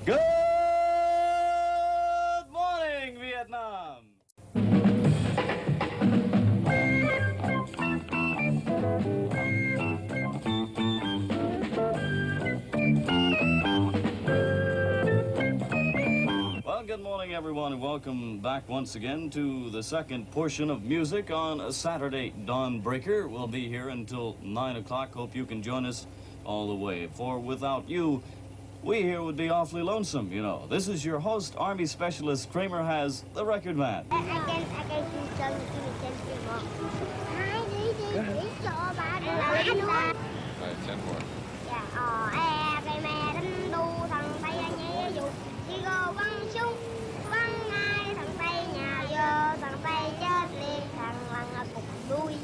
Good morning, Vietnam! Well, good morning, everyone, and welcome back once again to the second portion of music on a Saturday Dawnbreaker. We'll be here until 9 o'clock. Hope you can join us all the way, for without you, we here would be awfully lonesome, you know. This is your host, Army Specialist Kramer has the record man. I can Rồi, 10 more. cây mè đánh đu thằng Tây nhảy dù đi go bắn súng bắn ngay thằng Tây nhà vô thằng Tây chết liền thằng lằn cục đuôi.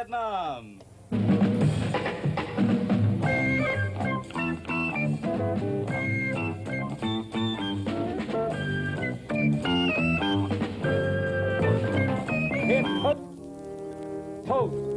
Vietnam. Hip hop toast.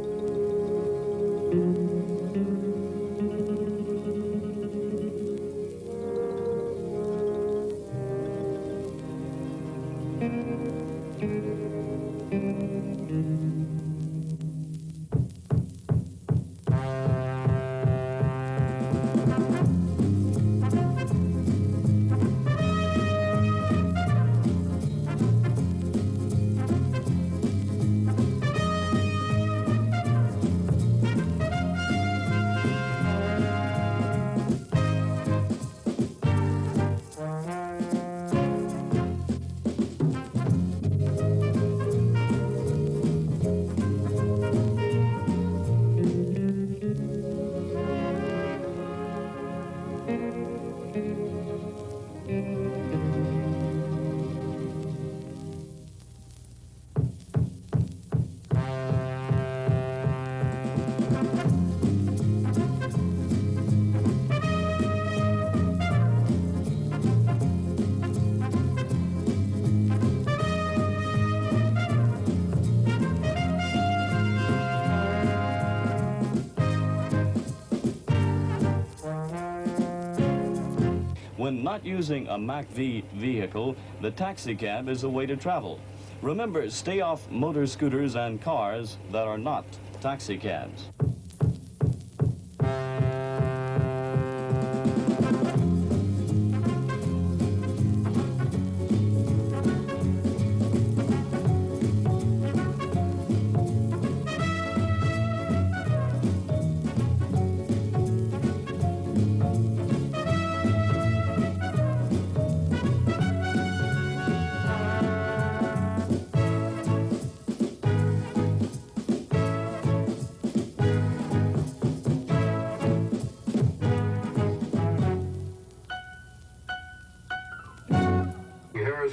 When not using a MAC-V vehicle, the taxi cab is a way to travel. Remember, stay off motor scooters and cars that are not taxi cabs.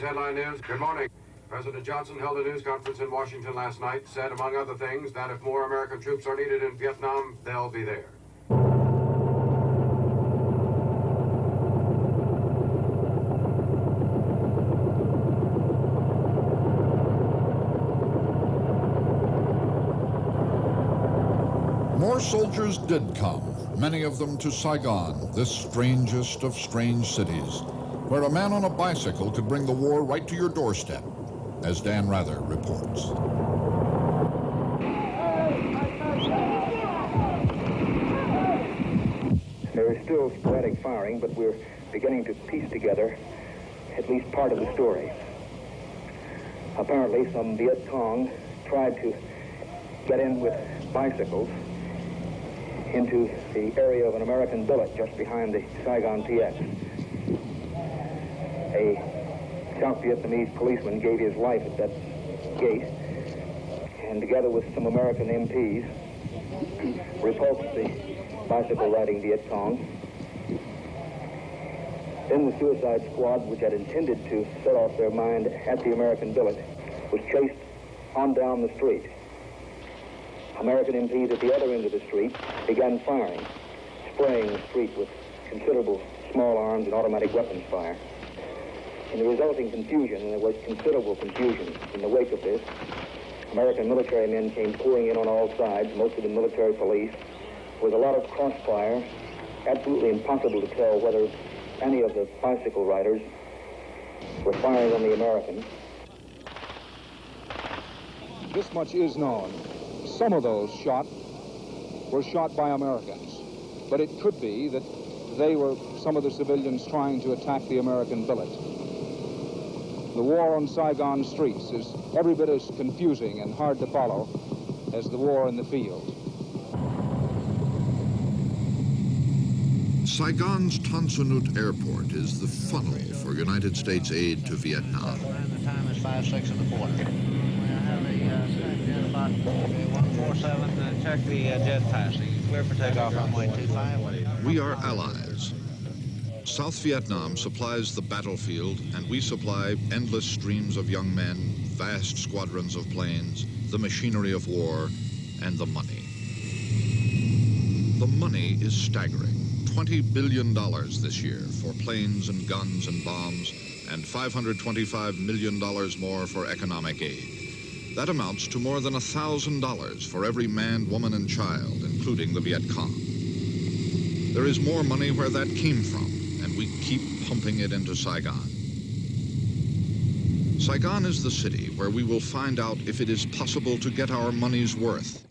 Headline news. Good morning. President Johnson held a news conference in Washington last night, said, among other things, that if more American troops are needed in Vietnam, they'll be there. More soldiers did come, many of them to Saigon, this strangest of strange cities, where a man on a bicycle could bring the war right to your doorstep, as Dan Rather reports. There is still sporadic firing, but we're beginning to piece together at least part of the story. Apparently, some Viet Cong tried to get in with bicycles into the area of an American billet just behind the Saigon TX. A South Vietnamese policeman gave his life at that gate, and together with some American MPs, repulsed the bicycle-riding Viet Cong. Then the suicide squad, which had intended to set off their mind at the American billet, was chased on down the street. American MPs at the other end of the street began firing, spraying the street with considerable small arms and automatic weapons fire. In the resulting confusion, and there was considerable confusion in the wake of this, American military men came pouring in on all sides, most of the military police. There was a lot of crossfire, absolutely impossible to tell whether any of the bicycle riders were firing on the Americans. This much is known. Some of those shot were shot by Americans, but it could be that they were some of the civilians trying to attack the American billet. The war on Saigon streets is every bit as confusing and hard to follow as the war in the field. Saigon's Tan Son Nhut Airport is the funnel for United States aid to Vietnam. The time is 5:06 in the quarter. We have the about 147. Check the jet passing. Clear for takeoff runway 25. We are allies. South Vietnam supplies the battlefield, and we supply endless streams of young men, vast squadrons of planes, the machinery of war, and the money. The money is staggering. $20 billion this year for planes and guns and bombs, and $525 million more for economic aid. That amounts to more than $1,000 for every man, woman, and child, including the Viet Cong. There is more money where that came from, and we keep pumping it into Saigon. Saigon is the city where we will find out if it is possible to get our money's worth.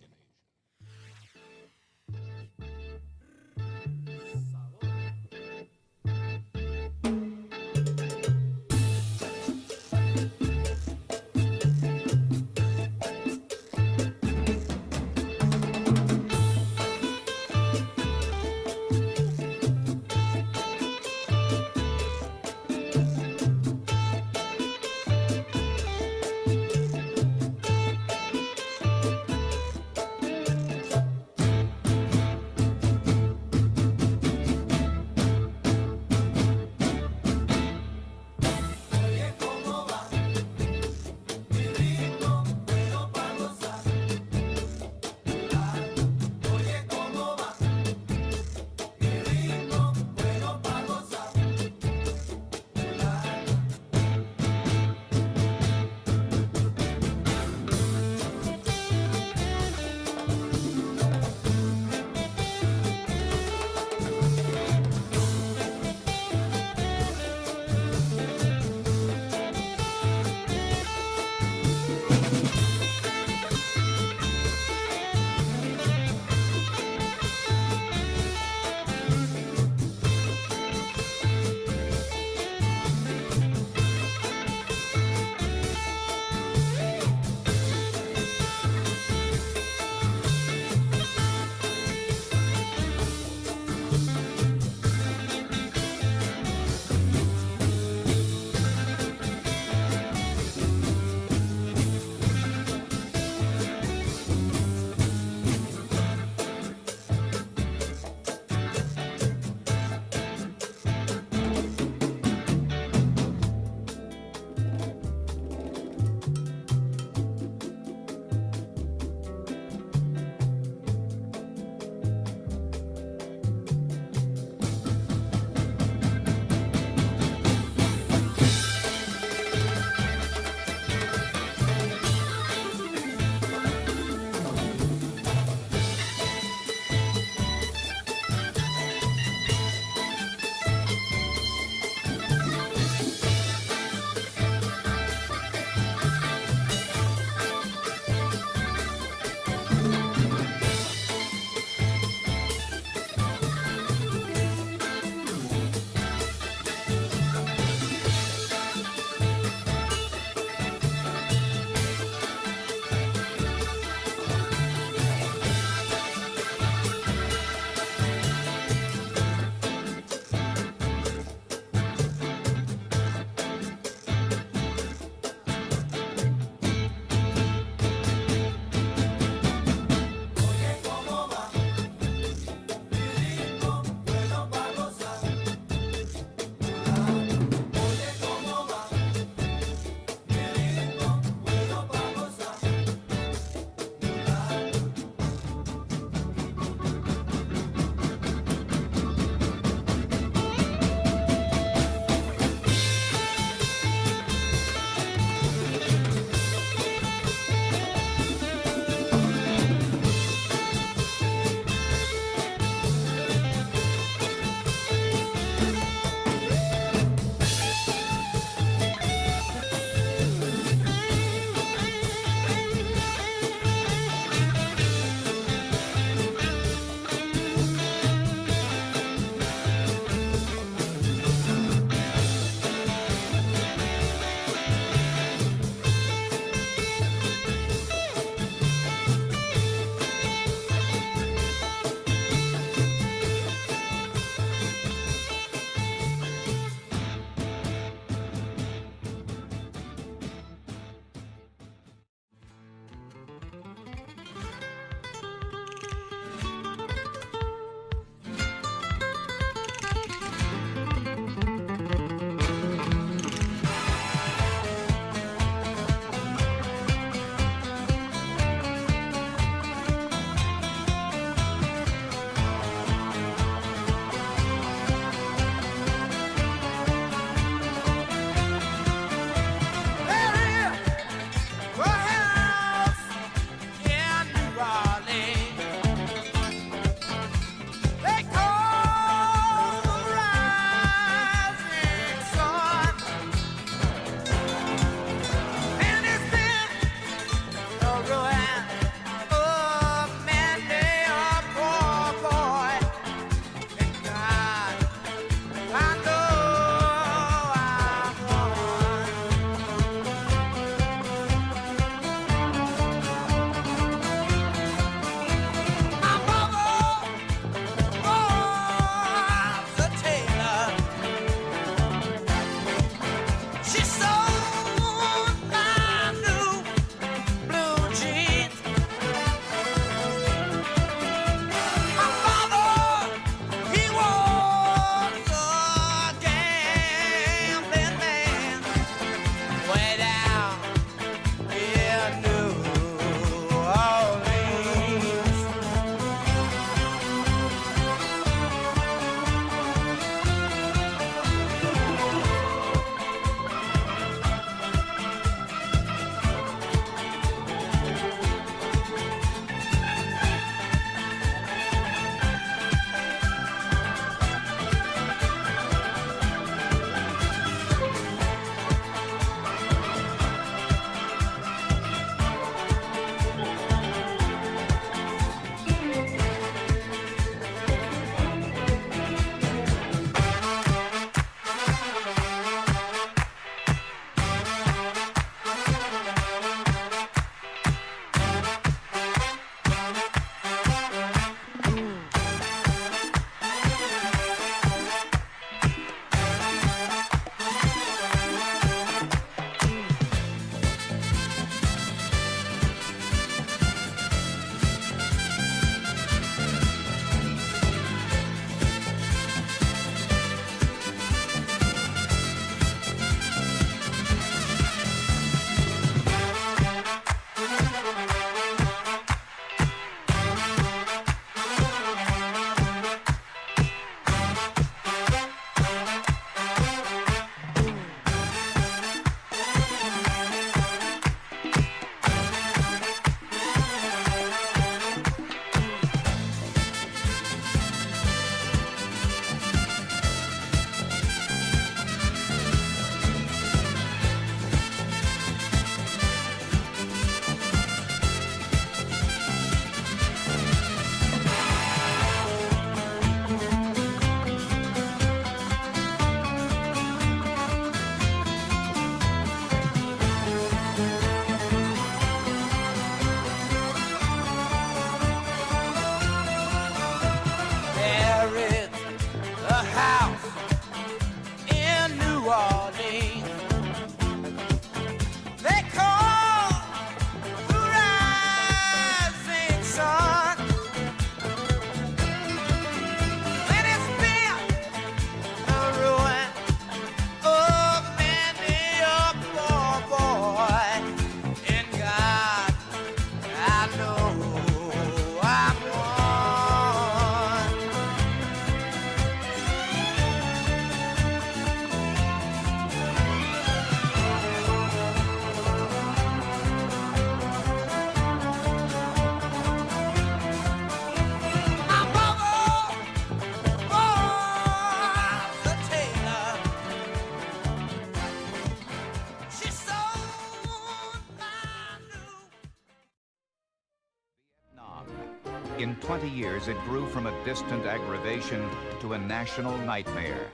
In 20 years, it grew from a distant aggravation to a national nightmare.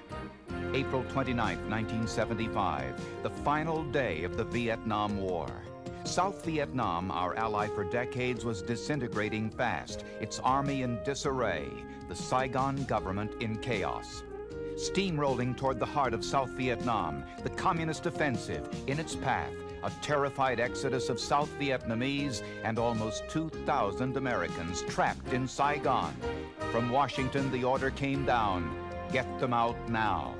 April 29, 1975, the final day of the Vietnam War. South Vietnam, our ally for decades, was disintegrating fast, its army in disarray, the Saigon government in chaos. Steamrolling toward the heart of South Vietnam, the communist offensive in its path, a terrified exodus of South Vietnamese and almost 2,000 Americans trapped in Saigon. From Washington, the order came down, get them out now.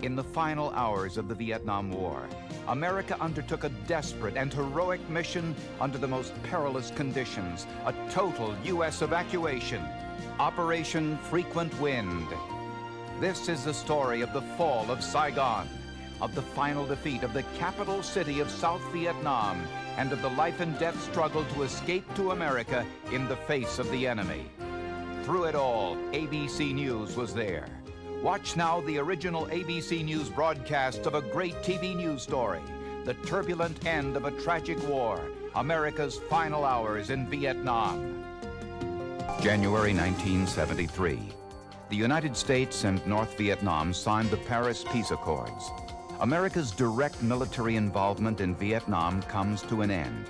In the final hours of the Vietnam War, America undertook a desperate and heroic mission under the most perilous conditions, a total U.S. evacuation, Operation Frequent Wind. This is the story of the fall of Saigon, of the final defeat of the capital city of South Vietnam, and of the life and death struggle to escape to America in the face of the enemy. Through it all, ABC News was there. Watch now the original ABC News broadcast of a great TV news story, the turbulent end of a tragic war, America's final hours in Vietnam. January 1973. The United States and North Vietnam signed the Paris Peace Accords. America's direct military involvement in Vietnam comes to an end.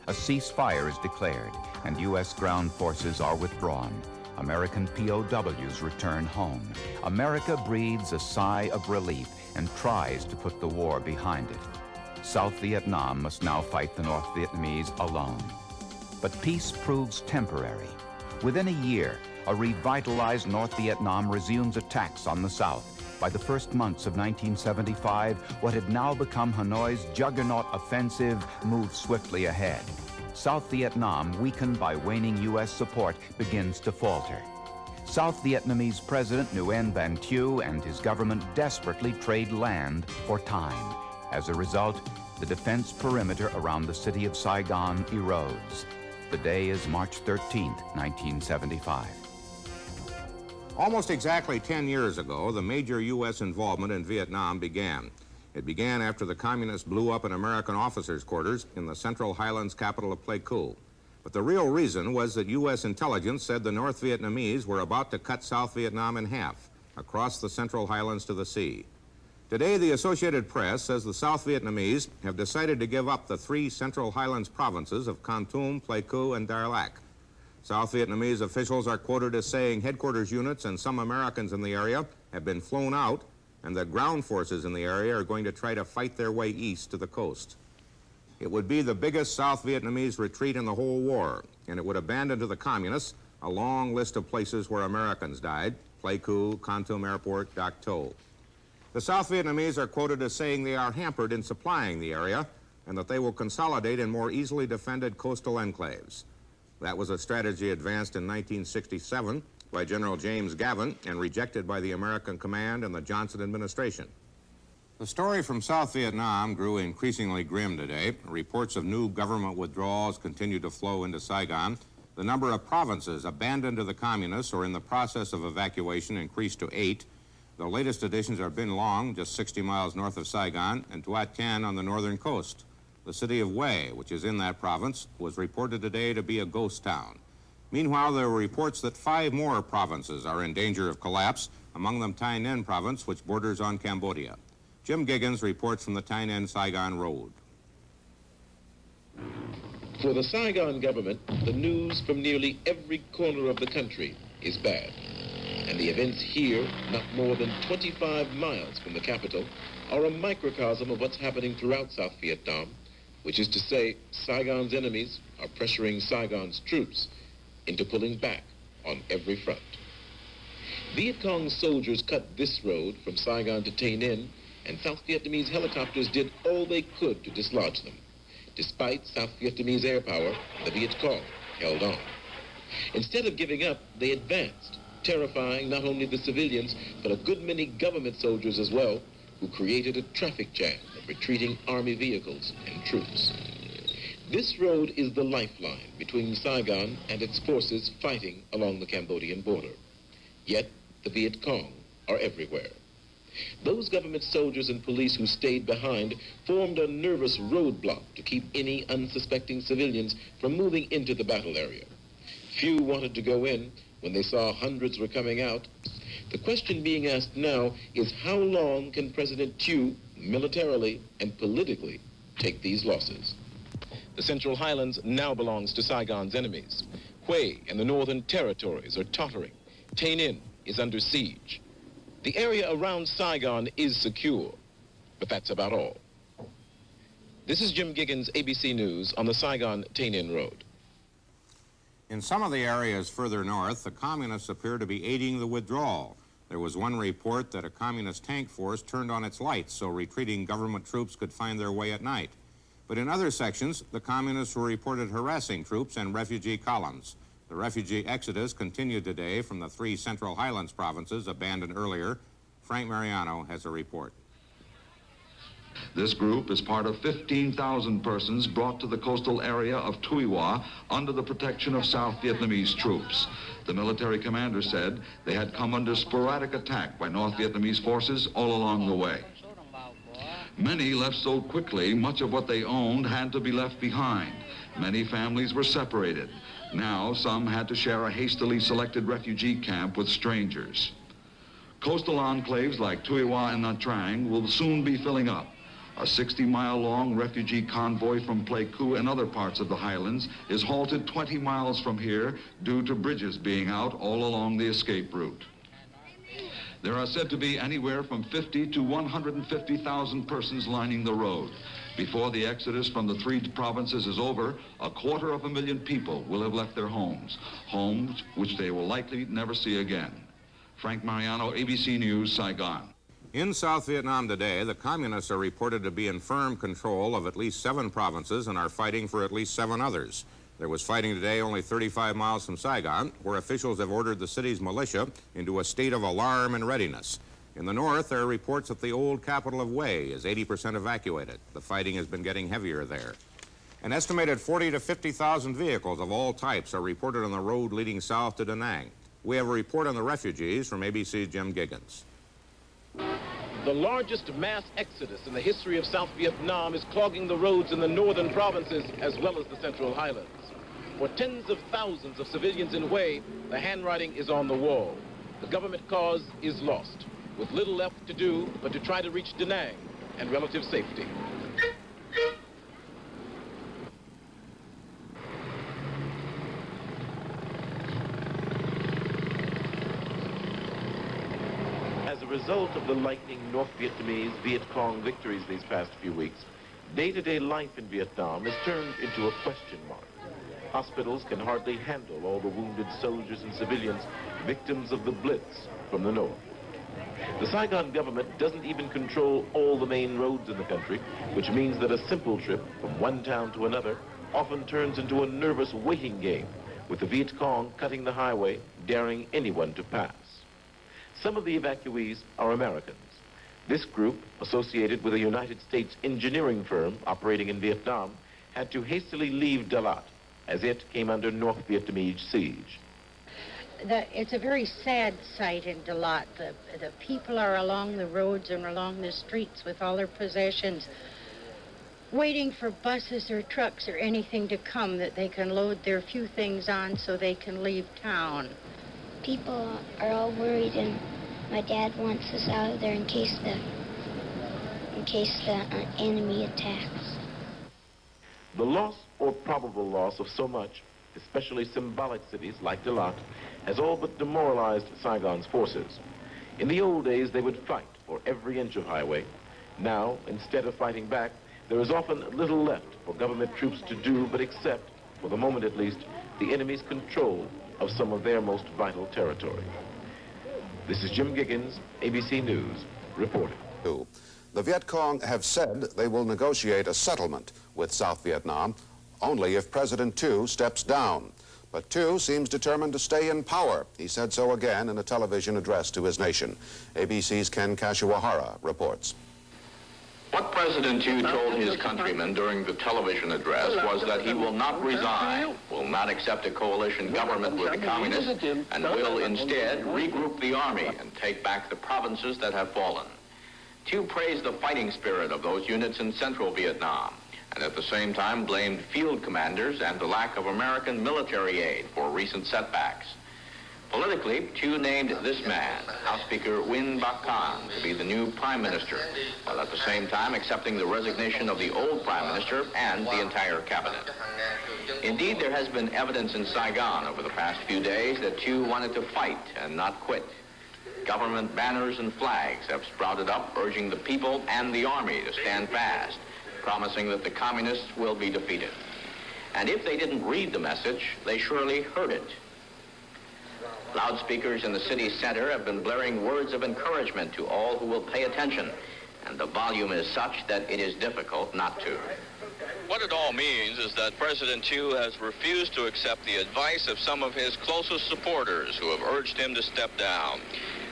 A ceasefire is declared, and U.S. ground forces are withdrawn. American POWs return home. America breathes a sigh of relief and tries to put the war behind it. South Vietnam must now fight the North Vietnamese alone. But peace proves temporary. Within a year, a revitalized North Vietnam resumes attacks on the South. By the first months of 1975, what had now become Hanoi's juggernaut offensive moved swiftly ahead. South Vietnam, weakened by waning U.S. support, begins to falter. South Vietnamese President Nguyen Van Thieu and his government desperately trade land for time. As a result, the defense perimeter around the city of Saigon erodes. The day is March 13, 1975. Almost exactly 10 years ago, the major U.S. involvement in Vietnam began. It began after the communists blew up an American officers' quarters in the Central Highlands capital of Pleiku. But the real reason was that U.S. intelligence said the North Vietnamese were about to cut South Vietnam in half, across the Central Highlands to the sea. Today, the Associated Press says the South Vietnamese have decided to give up the 3 Central Highlands provinces of Kon Tum, Pleiku, and Dar Lac. South Vietnamese officials are quoted as saying headquarters units and some Americans in the area have been flown out, and that ground forces in the area are going to try to fight their way east to the coast. It would be the biggest South Vietnamese retreat in the whole war, and it would abandon to the communists a long list of places where Americans died: Pleiku, Kon Tum Airport, Dak To. The South Vietnamese are quoted as saying they are hampered in supplying the area and that they will consolidate in more easily defended coastal enclaves. That was a strategy advanced in 1967 by General James Gavin and rejected by the American command and the Johnson administration. The story from South Vietnam grew increasingly grim today. Reports of new government withdrawals continued to flow into Saigon. The number of provinces abandoned to the communists or in the process of evacuation increased to 8. The latest additions are Bin Long, just 60 miles north of Saigon, and Tuat Can on the northern coast. The city of Hue, which is in that province, was reported today to be a ghost town. Meanwhile, there were reports that 5 more provinces are in danger of collapse, among them Tai Ninh province, which borders on Cambodia. Jim Giggins reports from the Tai Ninh-Saigon Road. For the Saigon government, the news from nearly every corner of the country is bad. And the events here, not more than 25 miles from the capital, are a microcosm of what's happening throughout South Vietnam, which is to say, Saigon's enemies are pressuring Saigon's troops into pulling back on every front. Viet Cong soldiers cut this road from Saigon to Tay Ninh, and South Vietnamese helicopters did all they could to dislodge them. Despite South Vietnamese air power, the Viet Cong held on. Instead of giving up, they advanced, terrifying not only the civilians, but a good many government soldiers as well, who created a traffic jam of retreating army vehicles and troops. This road is the lifeline between Saigon and its forces fighting along the Cambodian border. Yet, the Viet Cong are everywhere. Those government soldiers and police who stayed behind formed a nervous roadblock to keep any unsuspecting civilians from moving into the battle area. Few wanted to go in when they saw hundreds were coming out. The question being asked now is how long can President Thieu, militarily and politically, take these losses? The Central Highlands now belongs to Saigon's enemies. Hue and the Northern Territories are tottering. Tay Ninh is under siege. The area around Saigon is secure, but that's about all. This is Jim Giggins, ABC News, on the Saigon-Tay Ninh Road. In some of the areas further north, the communists appear to be aiding the withdrawal. There was one report that a communist tank force turned on its lights so retreating government troops could find their way at night. But in other sections, the communists were reported harassing troops and refugee columns. The refugee exodus continued today from the 3 Central Highlands provinces abandoned earlier. Frank Mariano has a report. This group is part of 15,000 persons brought to the coastal area of Tuy Hoa under the protection of South Vietnamese troops. The military commander said they had come under sporadic attack by North Vietnamese forces all along the way. Many left so quickly, much of what they owned had to be left behind. Many families were separated. Now, some had to share a hastily selected refugee camp with strangers. Coastal enclaves like Tuy Hoa and Nha Trang will soon be filling up. A 60-mile-long refugee convoy from Pleiku and other parts of the highlands is halted 20 miles from here due to bridges being out all along the escape route. There are said to be anywhere from 50 to 150,000 persons lining the road. Before the exodus from the 3 provinces is over, 250,000 people will have left their homes, homes which they will likely never see again. Frank Mariano, ABC News, Saigon. In South Vietnam today, the communists are reported to be in firm control of at least 7 provinces and are fighting for at least 7 others. There was fighting today only 35 miles from Saigon, where officials have ordered the city's militia into a state of alarm and readiness. In the north, there are reports that the old capital of Hue is 80% evacuated. The fighting has been getting heavier there. An estimated 40 to 50,000 vehicles of all types are reported on the road leading south to Da Nang. We have a report on the refugees from ABC's Jim Giggins. The largest mass exodus in the history of South Vietnam is clogging the roads in the northern provinces as well as the Central Highlands. For tens of thousands of civilians in Hue, the handwriting is on the wall. The government cause is lost, with little left to do but to try to reach Da Nang and relative safety. As a result of the lightning North Vietnamese Viet Cong victories these past few weeks, day-to-day life in Vietnam is turned into a question mark. Hospitals can hardly handle all the wounded soldiers and civilians, victims of the Blitz from the north. The Saigon government doesn't even control all the main roads in the country, which means that a simple trip from one town to another often turns into a nervous waiting game, with the Viet Cong cutting the highway, daring anyone to pass. Some of the evacuees are Americans. This group, associated with a United States engineering firm operating in Vietnam, had to hastily leave Dalat as it came under North Vietnamese siege. It's a very sad sight in Dalat. The people are along the roads and along the streets with all their possessions, waiting for buses or trucks or anything to come that they can load their few things on so they can leave town. People are all worried, and my dad wants us out of there in case the enemy attacks. The loss or probable loss of so much, especially symbolic cities like Dalat, has all but demoralized Saigon's forces. In the old days, they would fight for every inch of highway. Now, instead of fighting back, there is often little left for government troops to do but accept, for the moment at least, the enemy's control of some of their most vital territory. This is Jim Giggins, ABC News, reporting. The Viet Cong have said they will negotiate a settlement with South Vietnam only if President Thieu steps down. But Thieu seems determined to stay in power. He said so again in a television address to his nation. ABC's Ken Kashiwahara reports. What President Thieu told his countrymen during the television address was that he will not resign, will not accept a coalition government with the communists, and will instead regroup the army and take back the provinces that have fallen. Thieu praised the fighting spirit of those units in central Vietnam and at the same time blamed field commanders and the lack of American military aid for recent setbacks. Politically, Chu named this man, House Speaker Win Bak-kan, to be the new prime minister, while at the same time accepting the resignation of the old prime minister and the entire cabinet. Indeed, there has been evidence in Saigon over the past few days that Chu wanted to fight and not quit. Government banners and flags have sprouted up, urging the people and the army to stand fast, promising that the communists will be defeated. And if they didn't read the message, they surely heard it. Loudspeakers in the city center have been blaring words of encouragement to all who will pay attention, and the volume is such that it is difficult not to. What it all means is that President Chu has refused to accept the advice of some of his closest supporters who have urged him to step down,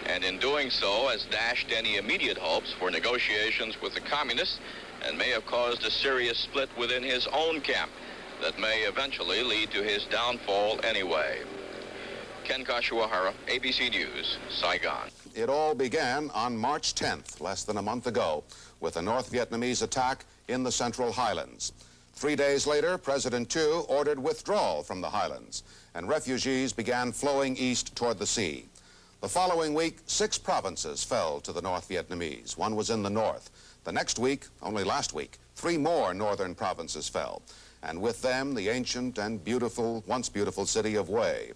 and in doing so has dashed any immediate hopes for negotiations with the communists and may have caused a serious split within his own camp that may eventually lead to his downfall anyway. Ken Kashiwahara, ABC News, Saigon. It all began on March 10th, less than a month ago, with a North Vietnamese attack in the Central Highlands. 3 days later, President Chu ordered withdrawal from the highlands, and refugees began flowing east toward the sea. The following week, 6 provinces fell to the North Vietnamese. 1 was in the north. The next week, only last week, 3 more northern provinces fell, and with them the ancient and beautiful, once beautiful city of Hue.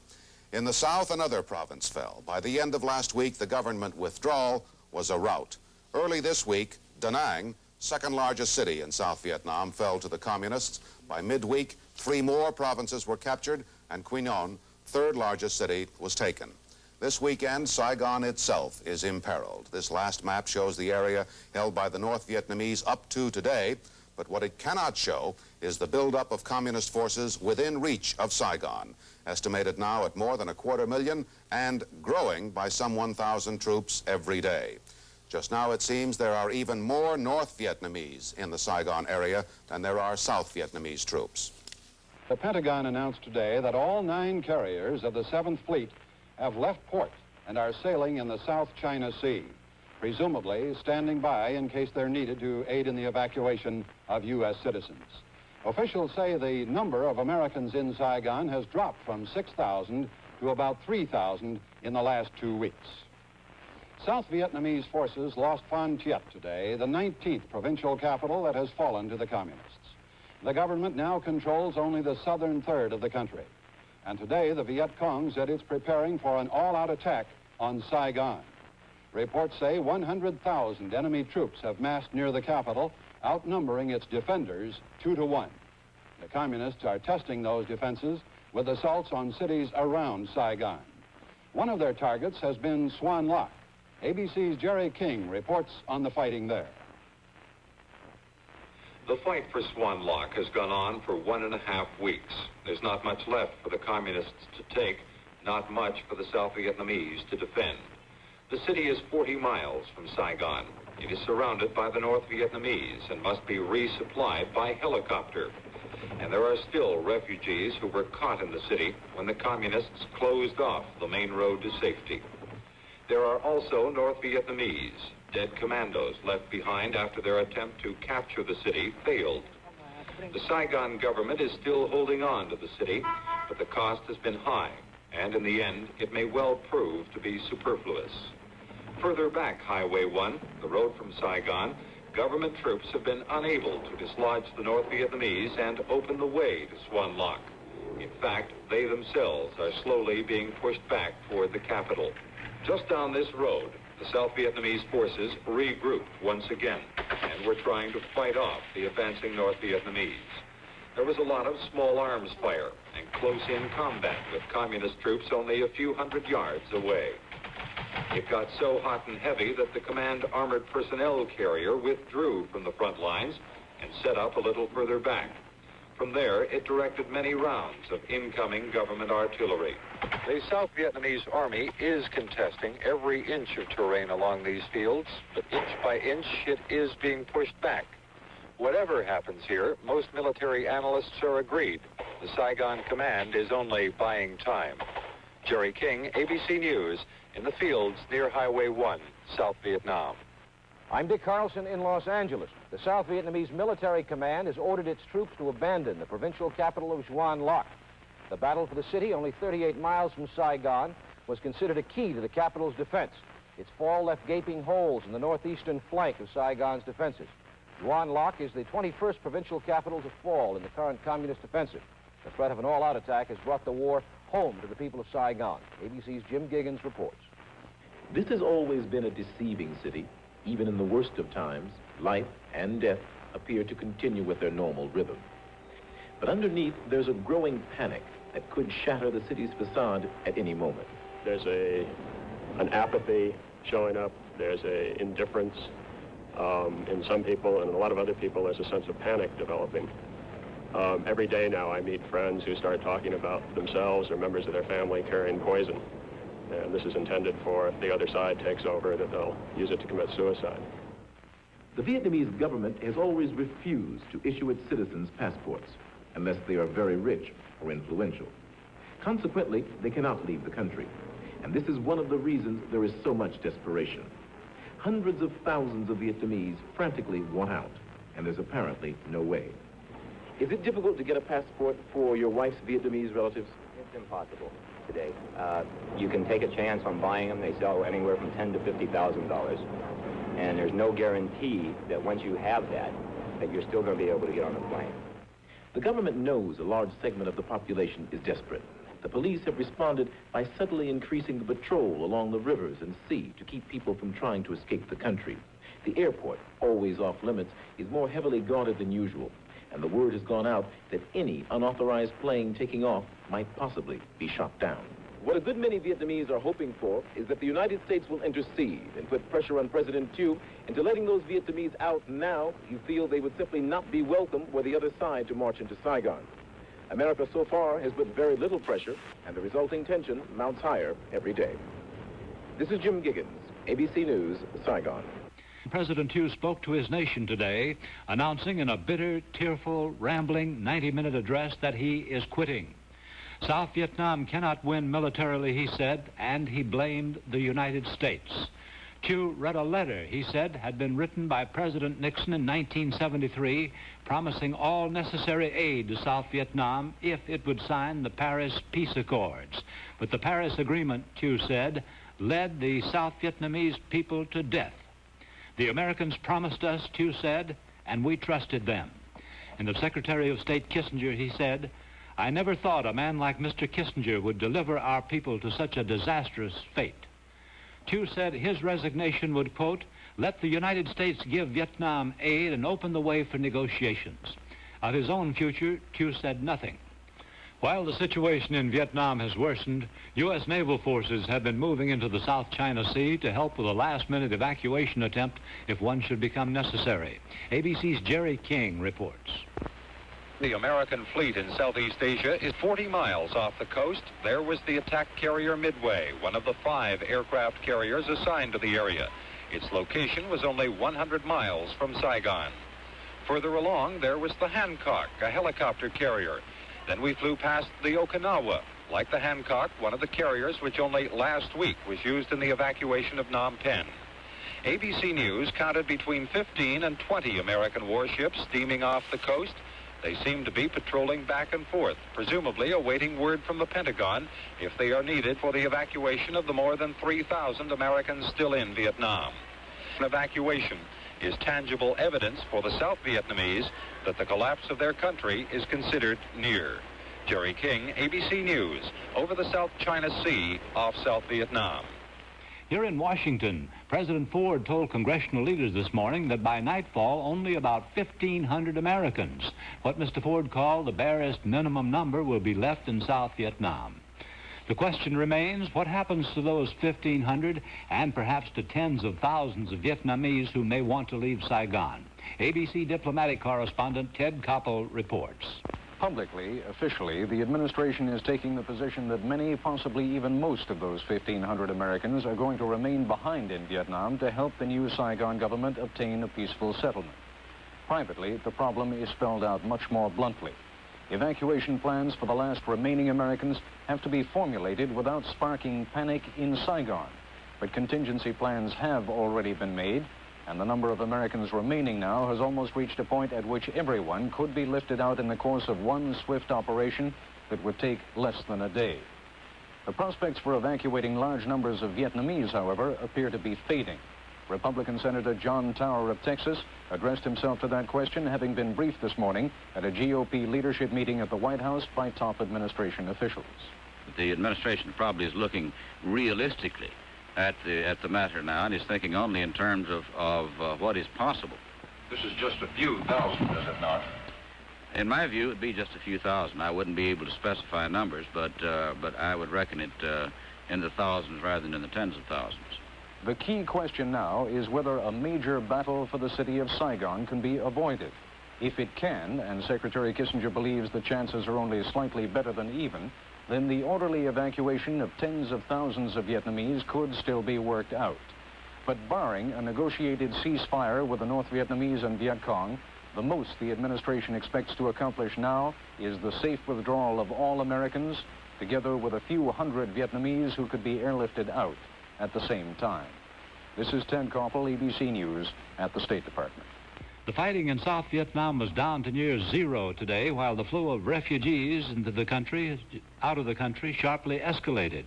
In the south, another province fell. By the end of last week, the government withdrawal was a rout. Early this week, Da Nang, second largest city in South Vietnam, fell to the communists. By midweek, 3 more provinces were captured, and Quy Nhon, third largest city, was taken. This weekend, Saigon itself is imperiled. This last map shows the area held by the North Vietnamese up to today, but what it cannot show is the buildup of communist forces within reach of Saigon, estimated now at more than 250,000 and growing by some 1,000 troops every day. Just now it seems there are even more North Vietnamese in the Saigon area than there are South Vietnamese troops. The Pentagon announced today that all 9 carriers of the 7th Fleet have left port and are sailing in the South China Sea, presumably standing by in case they're needed to aid in the evacuation of U.S. citizens. Officials say the number of Americans in Saigon has dropped from 6,000 to about 3,000 in the last 2 weeks. South Vietnamese forces lost Phan Thiet today, the 19th provincial capital that has fallen to the communists. The government now controls only the southern third of the country. And today, the Viet Cong said it's preparing for an all-out attack on Saigon. Reports say 100,000 enemy troops have massed near the capital, outnumbering its defenders 2 to 1. The communists are testing those defenses with assaults on cities around Saigon. One of their targets has been Swan Lock. ABC's Jerry King reports on the fighting there. The fight for Swan Lock has gone on for 1.5 weeks. There's not much left for the communists to take, not much for the South Vietnamese to defend. The city is 40 miles from Saigon. It is surrounded by the North Vietnamese and must be resupplied by helicopter. And there are still refugees who were caught in the city when the communists closed off the main road to safety. There are also North Vietnamese, dead commandos left behind after their attempt to capture the city failed. The Saigon government is still holding on to the city, but the cost has been high, and in the end, it may well prove to be superfluous. Further back Highway 1, the road from Saigon, government troops have been unable to dislodge the North Vietnamese and open the way to Swan Lock. In fact, they themselves are slowly being pushed back toward the capital. Just down this road, the South Vietnamese forces regrouped once again and were trying to fight off the advancing North Vietnamese. There was a lot of small arms fire and close-in combat with communist troops only a few hundred yards away. It got so hot and heavy that the command armored personnel carrier withdrew from the front lines and set up a little further back. From there, it directed many rounds of incoming government artillery. The South Vietnamese army is contesting every inch of terrain along these fields, but inch by inch it is being pushed back. Whatever happens here, most military analysts are agreed. The Saigon command is only buying time. Jerry King, ABC News, in the fields near Highway 1, South Vietnam. I'm Dick Carlson in Los Angeles. The South Vietnamese Military Command has ordered its troops to abandon the provincial capital of Xuan Loc. The battle for the city, only 38 miles from Saigon, was considered a key to the capital's defense. Its fall left gaping holes in the northeastern flank of Saigon's defenses. Xuan Loc is the 21st provincial capital to fall in the current communist offensive. The threat of an all-out attack has brought the war home to the people of Saigon. ABC's Jim Giggins reports. This has always been a deceiving city. Even in the worst of times, life and death appear to continue with their normal rhythm. But underneath, there's a growing panic that could shatter the city's facade at any moment. There's an apathy showing up. There's an indifference in some people, and in a lot of other people, there's a sense of panic developing. Every day now, I meet friends who start talking about themselves or members of their family carrying poison. And this is intended for, if the other side takes over, that they'll use it to commit suicide. The Vietnamese government has always refused to issue its citizens passports unless they are very rich or influential. Consequently, they cannot leave the country. And this is one of the reasons there is so much desperation. Hundreds of thousands of Vietnamese frantically want out, and there's apparently no way. Is it difficult to get a passport for your wife's Vietnamese relatives? It's impossible today. You can take a chance on buying them. They sell anywhere from $10,000 to $50,000. And there's no guarantee that once you have that you're still going to be able to get on the plane. The government knows a large segment of the population is desperate. The police have responded by suddenly increasing the patrol along the rivers and sea to keep people from trying to escape the country. The airport, always off limits, is more heavily guarded than usual. And the word has gone out that any unauthorized plane taking off might possibly be shot down. What a good many Vietnamese are hoping for is that the United States will intercede and put pressure on President Thieu into letting those Vietnamese out now who feel they would simply not be welcome were the other side to march into Saigon. America so far has put very little pressure, and the resulting tension mounts higher every day. This is Jim Giggins, ABC News, Saigon. President Thieu spoke to his nation today, announcing in a bitter, tearful, rambling 90-minute address that he is quitting. South Vietnam cannot win militarily, he said, and he blamed the United States. Thieu read a letter, he said, had been written by President Nixon in 1973, promising all necessary aid to South Vietnam if it would sign the Paris Peace Accords. But the Paris Agreement, Thieu said, led the South Vietnamese people to death. The Americans promised us, Thieu said, and we trusted them. And of Secretary of State Kissinger, he said, I never thought a man like Mr. Kissinger would deliver our people to such a disastrous fate. Thieu said his resignation would, quote, let the United States give Vietnam aid and open the way for negotiations. Of his own future, Thieu said nothing. While the situation in Vietnam has worsened, U.S. naval forces have been moving into the South China Sea to help with a last-minute evacuation attempt if one should become necessary. ABC's Jerry King reports. The American fleet in Southeast Asia is 40 miles off the coast. There was the attack carrier Midway, one of the 5 aircraft carriers assigned to the area. Its location was only 100 miles from Saigon. Further along, there was the Hancock, a helicopter carrier. Then we flew past the Okinawa. Like the Hancock, one of the carriers which only last week was used in the evacuation of Phnom Penh. ABC News counted between 15 and 20 American warships steaming off the coast. They seem to be patrolling back and forth, presumably awaiting word from the Pentagon if they are needed for the evacuation of the more than 3,000 Americans still in Vietnam. Evacuation is tangible evidence for the South Vietnamese that the collapse of their country is considered near. Jerry King, ABC News, over the South China Sea off South Vietnam. Here in Washington, President Ford told congressional leaders this morning that by nightfall, only about 1,500 Americans, what Mr. Ford called the barest minimum number, will be left in South Vietnam. The question remains, what happens to those 1,500 and perhaps to tens of thousands of Vietnamese who may want to leave Saigon? ABC diplomatic correspondent Ted Koppel reports. Publicly, officially, the administration is taking the position that many, possibly even most of those 1,500 Americans are going to remain behind in Vietnam to help the new Saigon government obtain a peaceful settlement. Privately, the problem is spelled out much more bluntly. Evacuation plans for the last remaining Americans have to be formulated without sparking panic in Saigon. But contingency plans have already been made, and the number of Americans remaining now has almost reached a point at which everyone could be lifted out in the course of one swift operation that would take less than a day. The prospects for evacuating large numbers of Vietnamese, however, appear to be fading. Republican Senator John Tower of Texas addressed himself to that question, having been briefed this morning at a GOP leadership meeting at the White House by top administration officials. The administration probably is looking realistically at the matter now, and is thinking only in terms of what is possible. This is just a few thousand, is it not? In my view, it'd be just a few thousand. I wouldn't be able to specify numbers, but I would reckon it in the thousands rather than in the tens of thousands. The key question now is whether a major battle for the city of Saigon can be avoided. If it can, and Secretary Kissinger believes the chances are only slightly better than even, then the orderly evacuation of tens of thousands of Vietnamese could still be worked out. But barring a negotiated ceasefire with the North Vietnamese and Viet Cong, the most the administration expects to accomplish now is the safe withdrawal of all Americans, together with a few hundred Vietnamese who could be airlifted out at the same time. This is Ted Koppel, ABC News at the State Department. The fighting in South Vietnam was down to near zero today, while the flow of refugees out of the country sharply escalated.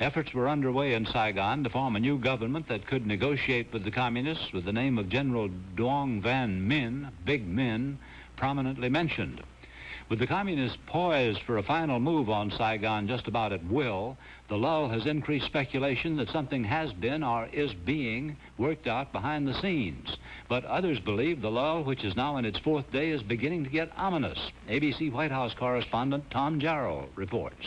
Efforts were underway in Saigon to form a new government that could negotiate with the communists, with the name of General Duong Van Minh, Big Min, prominently mentioned. With the communists poised for a final move on Saigon just about at will, the lull has increased speculation that something has been or is being worked out behind the scenes. But others believe the lull, which is now in its fourth day, is beginning to get ominous. ABC White House correspondent Tom Jarrell reports.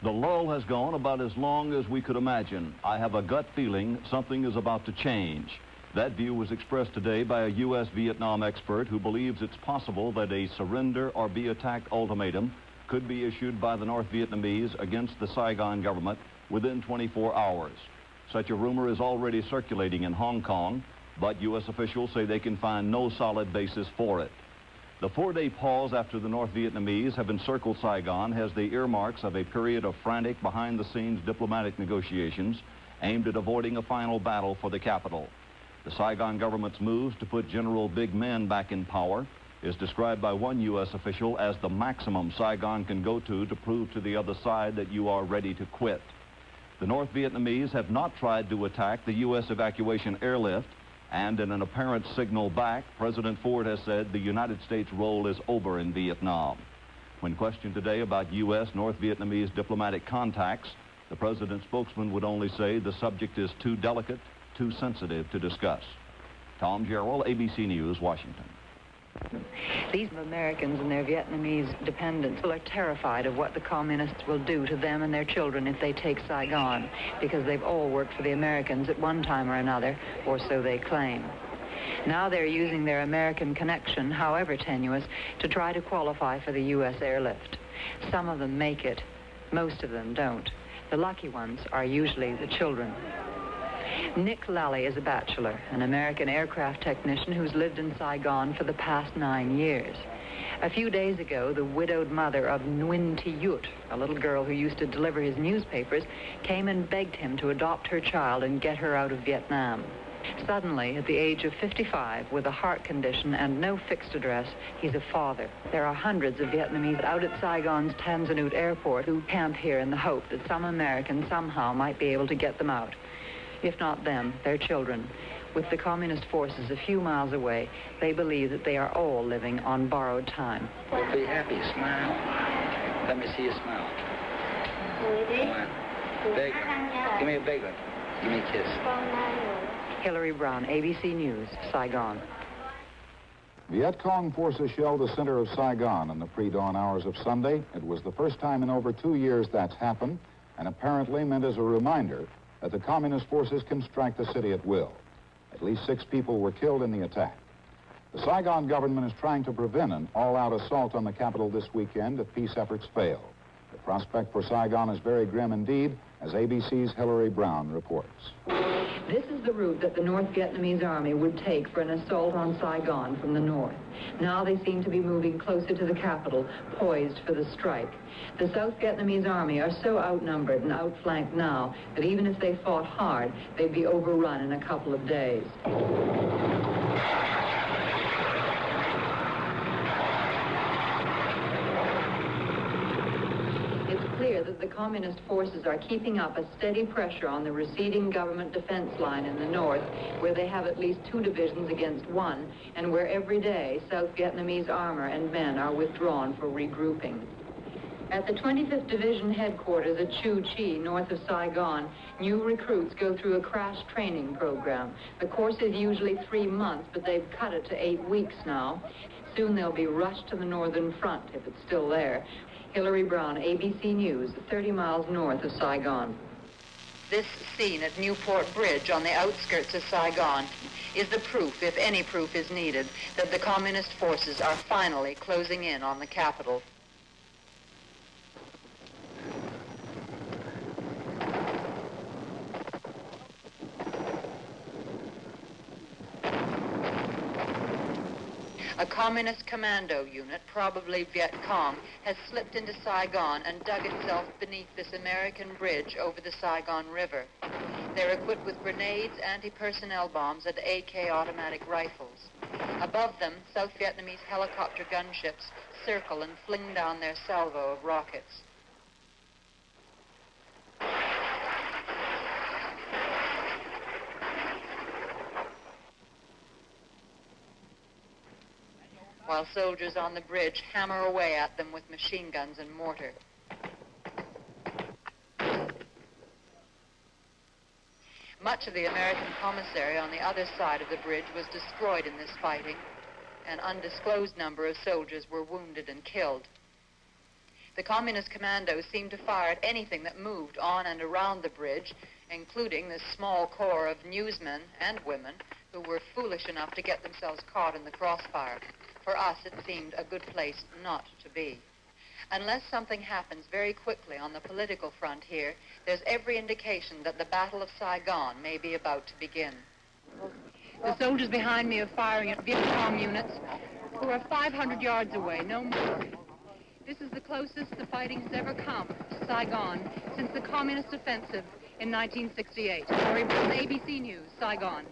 The lull has gone about as long as we could imagine. I have a gut feeling something is about to change. That view was expressed today by a U.S. Vietnam expert who believes it's possible that a surrender or be attacked ultimatum could be issued by the North Vietnamese against the Saigon government within 24 hours. Such a rumor is already circulating in Hong Kong, but U.S. officials say they can find no solid basis for it. The 4-day pause after the North Vietnamese have encircled Saigon has the earmarks of a period of frantic behind-the-scenes diplomatic negotiations aimed at avoiding a final battle for the capital. The Saigon government's moves to put General Big Min back in power is described by one U.S. official as the maximum Saigon can go to prove to the other side that you are ready to quit. The North Vietnamese have not tried to attack the U.S. evacuation airlift, and in an apparent signal back, President Ford has said the United States' role is over in Vietnam. When questioned today about U.S. North Vietnamese diplomatic contacts, the president's spokesman would only say the subject is too delicate, too sensitive to discuss. Tom Jarrell, ABC News, Washington. These Americans and their Vietnamese dependents are terrified of what the communists will do to them and their children if they take Saigon, because they've all worked for the Americans at one time or another, or so they claim. Now they're using their American connection, however tenuous, to try to qualify for the U.S. airlift. Some of them make it. Most of them don't. The lucky ones are usually the children. Nick Lally is a bachelor, an American aircraft technician who's lived in Saigon for the past 9 years. A few days ago, the widowed mother of Nguyen Thi Yut, a little girl who used to deliver his newspapers, came and begged him to adopt her child and get her out of Vietnam. Suddenly, at the age of 55, with a heart condition and no fixed address, he's a father. There are hundreds of Vietnamese out at Saigon's Tan Son Nhut airport who camp here in the hope that some American somehow might be able to get them out. If not them, their children. With the communist forces a few miles away, they believe that they are all living on borrowed time. Well, be happy, smile. Let me see you smile. Come on. Big one. Give me a big one. Give me a kiss. Hillary Brown, ABC News, Saigon. Viet Cong forces shelled the center of Saigon in the pre-dawn hours of Sunday. It was the first time in over 2 years that's happened, and apparently meant as a reminder that the communist forces can strike the city at will. At least 6 people were killed in the attack. The Saigon government is trying to prevent an all-out assault on the capital this weekend if peace efforts fail. The prospect for Saigon is very grim indeed, as ABC's Hillary Brown reports. This is the route that the North Vietnamese army would take for an assault on Saigon from the north. Now they seem to be moving closer to the capital, poised for the strike. The South Vietnamese army are so outnumbered and outflanked now that even if they fought hard, they'd be overrun in a couple of days. That the communist forces are keeping up a steady pressure on the receding government defense line in the north, where they have at least 2 divisions against 1, and where every day South Vietnamese armor and men are withdrawn for regrouping. At the 25th Division headquarters at Chu Chi, north of Saigon, new recruits go through a crash training program. The course is usually 3 months, but they've cut it to 8 weeks now. Soon they'll be rushed to the northern front, if it's still there. Hillary Brown, ABC News, 30 miles north of Saigon. This scene at Newport Bridge on the outskirts of Saigon is the proof, if any proof is needed, that the communist forces are finally closing in on the capital. A communist commando unit, probably Viet Cong, has slipped into Saigon and dug itself beneath this American bridge over the Saigon River. They're equipped with grenades, anti-personnel bombs, and AK automatic rifles. Above them, South Vietnamese helicopter gunships circle and fling down their salvo of rockets. While soldiers on the bridge hammer away at them with machine guns and mortar. Much of the American commissary on the other side of the bridge was destroyed in this fighting. An undisclosed number of soldiers were wounded and killed. The communist commandos seemed to fire at anything that moved on and around the bridge, including this small corps of newsmen and women who were foolish enough to get themselves caught in the crossfire. For us, it seemed a good place not to be. Unless something happens very quickly on the political front here, there's every indication that the Battle of Saigon may be about to begin. The soldiers behind me are firing at Viet Cong units who are 500 yards away, no more. This is the closest the fighting's ever come to Saigon since the communist offensive in 1968. Lori Brown, ABC News, Saigon.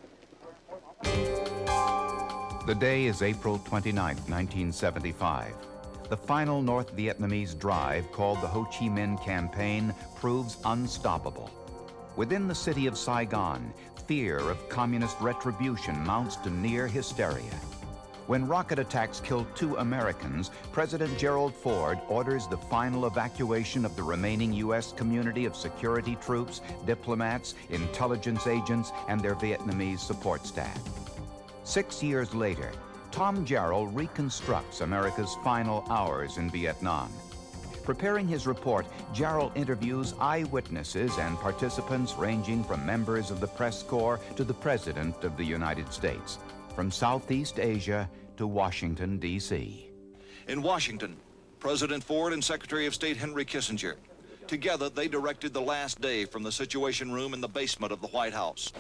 The day is April 29, 1975. The final North Vietnamese drive, called the Ho Chi Minh Campaign, proves unstoppable. Within the city of Saigon, fear of communist retribution mounts to near hysteria. When rocket attacks killed 2 Americans, President Gerald Ford orders the final evacuation of the remaining U.S. community of security troops, diplomats, intelligence agents, and their Vietnamese support staff. 6 years later, Tom Jarrell reconstructs America's final hours in Vietnam. Preparing his report, Jarrell interviews eyewitnesses and participants ranging from members of the press corps to the President of the United States, from Southeast Asia to Washington, D.C. In Washington, President Ford and Secretary of State Henry Kissinger. Together, they directed the last day from the Situation Room in the basement of the White House.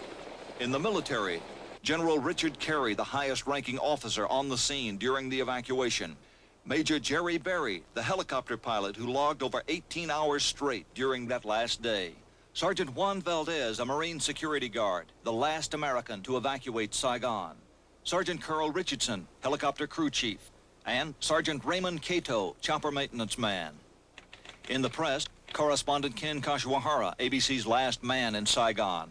In the military, General Richard Carey, the highest-ranking officer on the scene during the evacuation. Major Jerry Berry, the helicopter pilot who logged over 18 hours straight during that last day. Sergeant Juan Valdez, a Marine security guard, the last American to evacuate Saigon. Sergeant Carl Richardson, helicopter crew chief. And Sergeant Raymond Cato, chopper maintenance man. In the press, correspondent Ken Kashiwahara, ABC's last man in Saigon.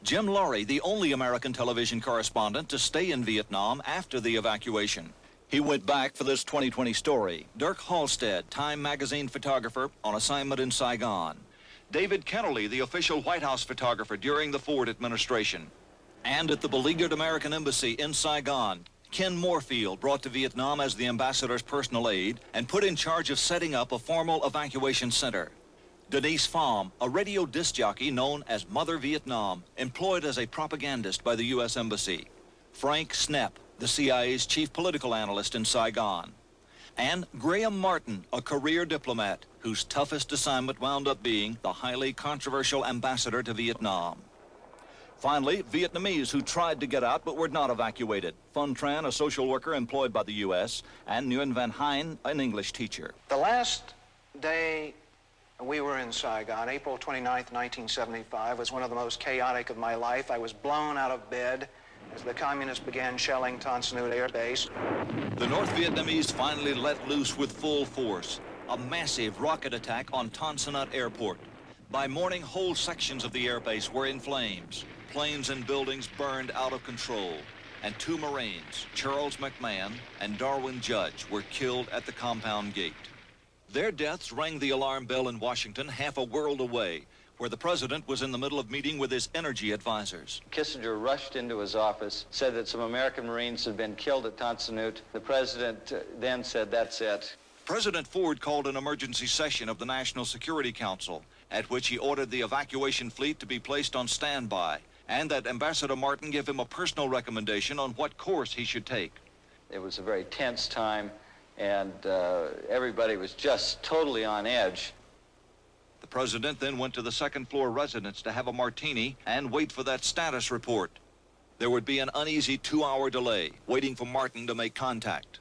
Jim Laurie, the only American television correspondent to stay in Vietnam after the evacuation. He went back for this 2020 story. Dirk Halstead, Time magazine photographer on assignment in Saigon. David Kennerly, the official White House photographer during the Ford administration. And at the beleaguered American embassy in Saigon, Ken Moorfield, brought to Vietnam as the ambassador's personal aide and put in charge of setting up a formal evacuation center. Denise Pham, a radio disc jockey known as Mother Vietnam, employed as a propagandist by the U.S. Embassy. Frank Snepp, the CIA's chief political analyst in Saigon. And Graham Martin, a career diplomat, whose toughest assignment wound up being the highly controversial ambassador to Vietnam. Finally, Vietnamese who tried to get out but were not evacuated. Phan Tran, a social worker employed by the U.S., and Nguyen Van Hein, an English teacher. The last day we were in Saigon, April 29th, 1975, was one of the most chaotic of my life. I was blown out of bed as the communists began shelling Tan Son Nhut Air Base. The North Vietnamese finally let loose with full force. A massive rocket attack on Tan Son Nhut Airport. By morning, whole sections of the airbase were in flames. Planes and buildings burned out of control. And 2 Marines, Charles McMahon and Darwin Judge, were killed at the compound gate. Their deaths rang the alarm bell in Washington, half a world away, where the president was in the middle of meeting with his energy advisors. Kissinger rushed into his office, said that some American Marines had been killed at Tan Son Nhut. The president then said, "That's it." President Ford called an emergency session of the National Security Council, at which he ordered the evacuation fleet to be placed on standby, and that Ambassador Martin give him a personal recommendation on what course he should take. It was a very tense time, and everybody was just totally on edge. The president then went to the second-floor residence to have a martini and wait for that status report. There would be an uneasy 2-hour delay, waiting for Martin to make contact.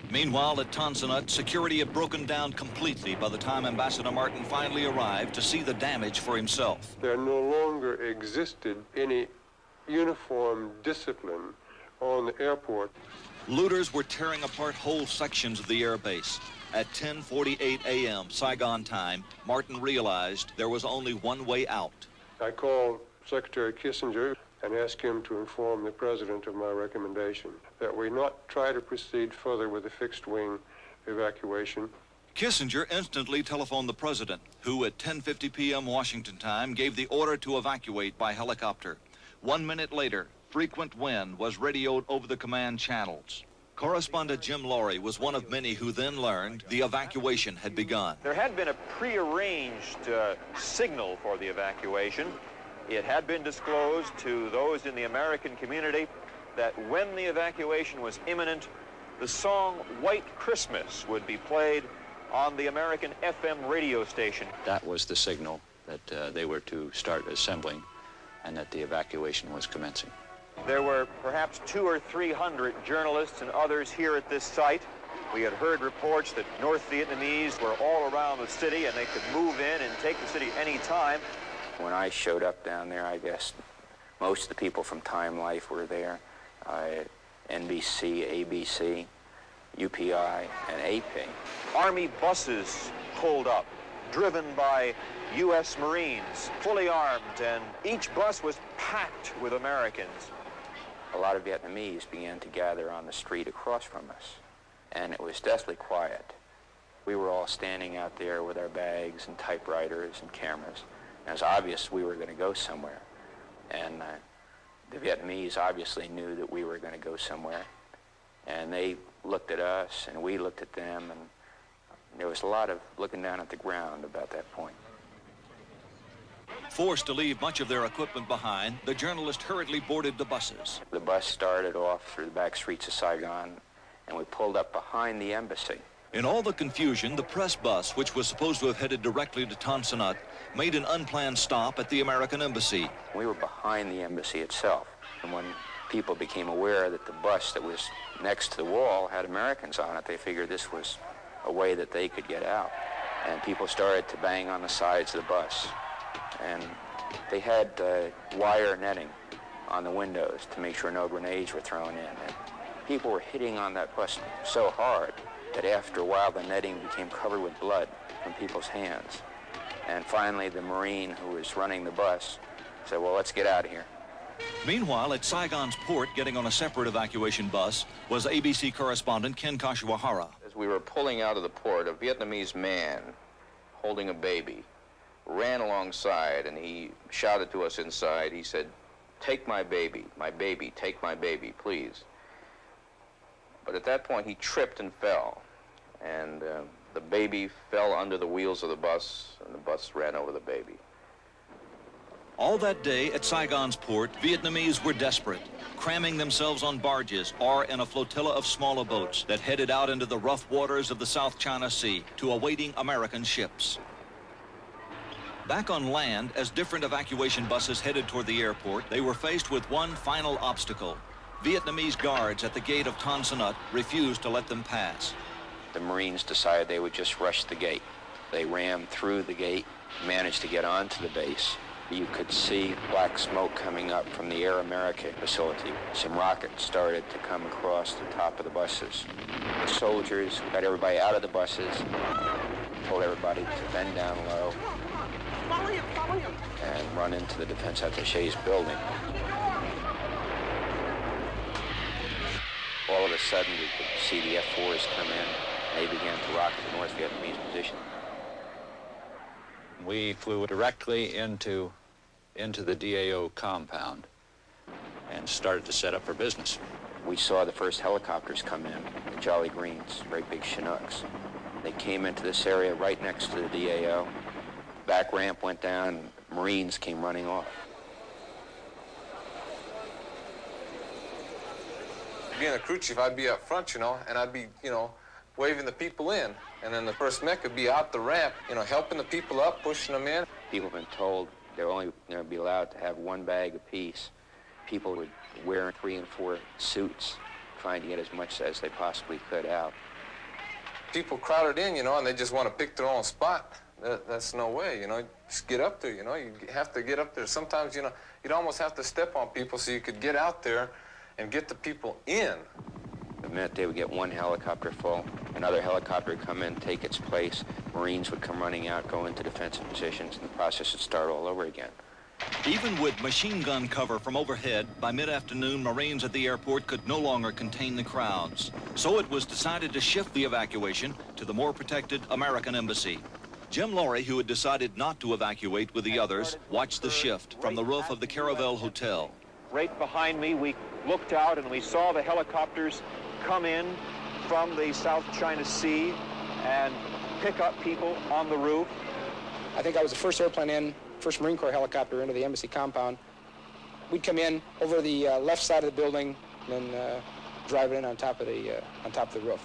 Meanwhile, at Tan Son Nhut, security had broken down completely by the time Ambassador Martin finally arrived to see the damage for himself. There no longer existed any uniform discipline on the airport. Looters were tearing apart whole sections of the airbase. At 10:48 a.m. Saigon time, Martin realized there was only one way out. I called Secretary Kissinger and asked him to inform the president of my recommendation that we not try to proceed further with the fixed-wing evacuation. Kissinger instantly telephoned the president, who at 10:50 p.m. Washington time gave the order to evacuate by helicopter. 1 minute later, frequent wind was radioed over the command channels. Correspondent Jim Laurie was one of many who then learned the evacuation had begun. There had been a prearranged signal for the evacuation. It had been disclosed to those in the American community that when the evacuation was imminent, the song White Christmas would be played on the American FM radio station. That was the signal that they were to start assembling and that the evacuation was commencing. There were perhaps 200 or 300 journalists and others here at this site. We had heard reports that North Vietnamese were all around the city and they could move in and take the city any time. When I showed up down there, I guess most of the people from Time Life were there. NBC, ABC, UPI, and AP. Army buses pulled up, driven by U.S. Marines, fully armed, and each bus was packed with Americans. A lot of Vietnamese began to gather on the street across from us, and it was deathly quiet. We were all standing out there with our bags and typewriters and cameras. It was obvious we were going to go somewhere, and the Vietnamese obviously knew that we were going to go somewhere, and they looked at us, and we looked at them, and there was a lot of looking down at the ground about that point. Forced to leave much of their equipment behind, the journalist hurriedly boarded the buses. The bus started off through the back streets of Saigon, and we pulled up behind the embassy. In all the confusion, the press bus, which was supposed to have headed directly to Tan Son Nhut, made an unplanned stop at the American embassy. We were behind the embassy itself, and when people became aware that the bus that was next to the wall had Americans on it, they figured this was a way that they could get out. And people started to bang on the sides of the bus. And they had wire netting on the windows to make sure no grenades were thrown in. And people were hitting on that bus so hard that after a while the netting became covered with blood from people's hands. And finally the Marine who was running the bus said, well, let's get out of here. Meanwhile, at Saigon's port, getting on a separate evacuation bus, was ABC correspondent Ken Kashiwahara. As we were pulling out of the port, a Vietnamese man holding a baby ran alongside, and he shouted to us inside. He said, take my baby, take my baby, please. But at that point, he tripped and fell, and the baby fell under the wheels of the bus, and the bus ran over the baby. All that day at Saigon's port, Vietnamese were desperate, cramming themselves on barges or in a flotilla of smaller boats that headed out into the rough waters of the South China Sea to awaiting American ships. Back on land, as different evacuation buses headed toward the airport, they were faced with one final obstacle. Vietnamese guards at the gate of Tan Son Nhut refused to let them pass. The Marines decided they would just rush the gate. They rammed through the gate, managed to get onto the base. You could see black smoke coming up from the Air America facility. Some rockets started to come across the top of the buses. The soldiers got everybody out of the buses, told everybody to bend down low and run into the Defense Attaché's building. All of a sudden, we could see the F-4s come in. They began to rocket the North Vietnamese position. We flew directly into the DAO compound and started to set up for business. We saw the first helicopters come in, the Jolly Greens, great big Chinooks. They came into this area right next to the DAO. Back ramp went down, Marines came running off. Being a crew chief, I'd be up front, and I'd be, waving the people in. And then the first mech would be out the ramp, helping the people up, pushing them in. People have been told they're only going to be allowed to have one bag apiece. People would wear 3 and 4 suits, trying to get as much as they possibly could out. People crowded in, and they just want to pick their own spot. That's no way, just get up there, you have to get up there. Sometimes, you'd almost have to step on people so you could get out there and get the people in. The minute they would get one helicopter full, another helicopter would come in, take its place, Marines would come running out, go into defensive positions, and the process would start all over again. Even with machine gun cover from overhead, by mid-afternoon, Marines at the airport could no longer contain the crowds. So it was decided to shift the evacuation to the more protected American embassy. Jim Laurie, who had decided not to evacuate with the others, watched the shift from the roof of the Caravel Hotel. Right behind me, we looked out and we saw the helicopters come in from the South China Sea and pick up people on the roof. I think I was the first airplane in, first Marine Corps helicopter into the embassy compound. We'd come in over the left side of the building and then drive it in on top of the roof.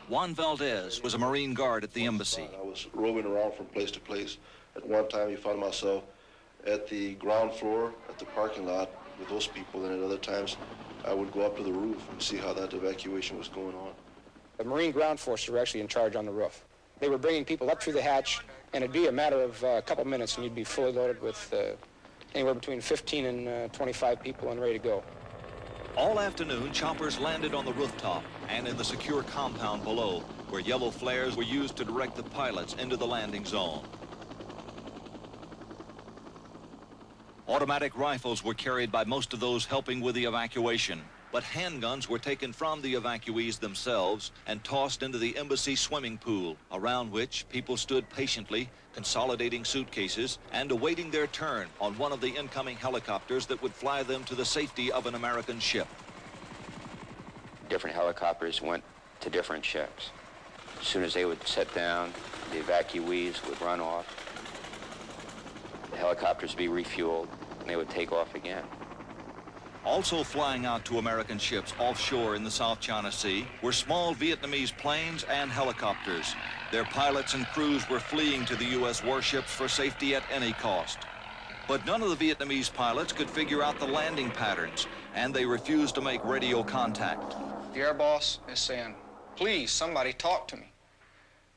Juan Valdez was a Marine guard at the embassy. I was roving around from place to place. At one time, you found myself at the ground floor, at the parking lot with those people, and at other times, I would go up to the roof and see how that evacuation was going on. The Marine ground forces were actually in charge on the roof. They were bringing people up through the hatch, and it'd be a matter of a couple minutes, and you'd be fully loaded with anywhere between 15 and 25 people and ready to go. All afternoon, choppers landed on the rooftop and in the secure compound below, where yellow flares were used to direct the pilots into the landing zone. Automatic rifles were carried by most of those helping with the evacuation, but handguns were taken from the evacuees themselves and tossed into the embassy swimming pool, around which people stood patiently, consolidating suitcases and awaiting their turn on one of the incoming helicopters that would fly them to the safety of an American ship. Different helicopters went to different ships. As soon as they would set down, the evacuees would run off. The helicopters would be refueled, and they would take off again. Also flying out to American ships offshore in the South China Sea were small Vietnamese planes and helicopters. Their pilots and crews were fleeing to the U.S. warships for safety at any cost. But none of the Vietnamese pilots could figure out the landing patterns, and they refused to make radio contact. The air boss is saying, please, somebody talk to me.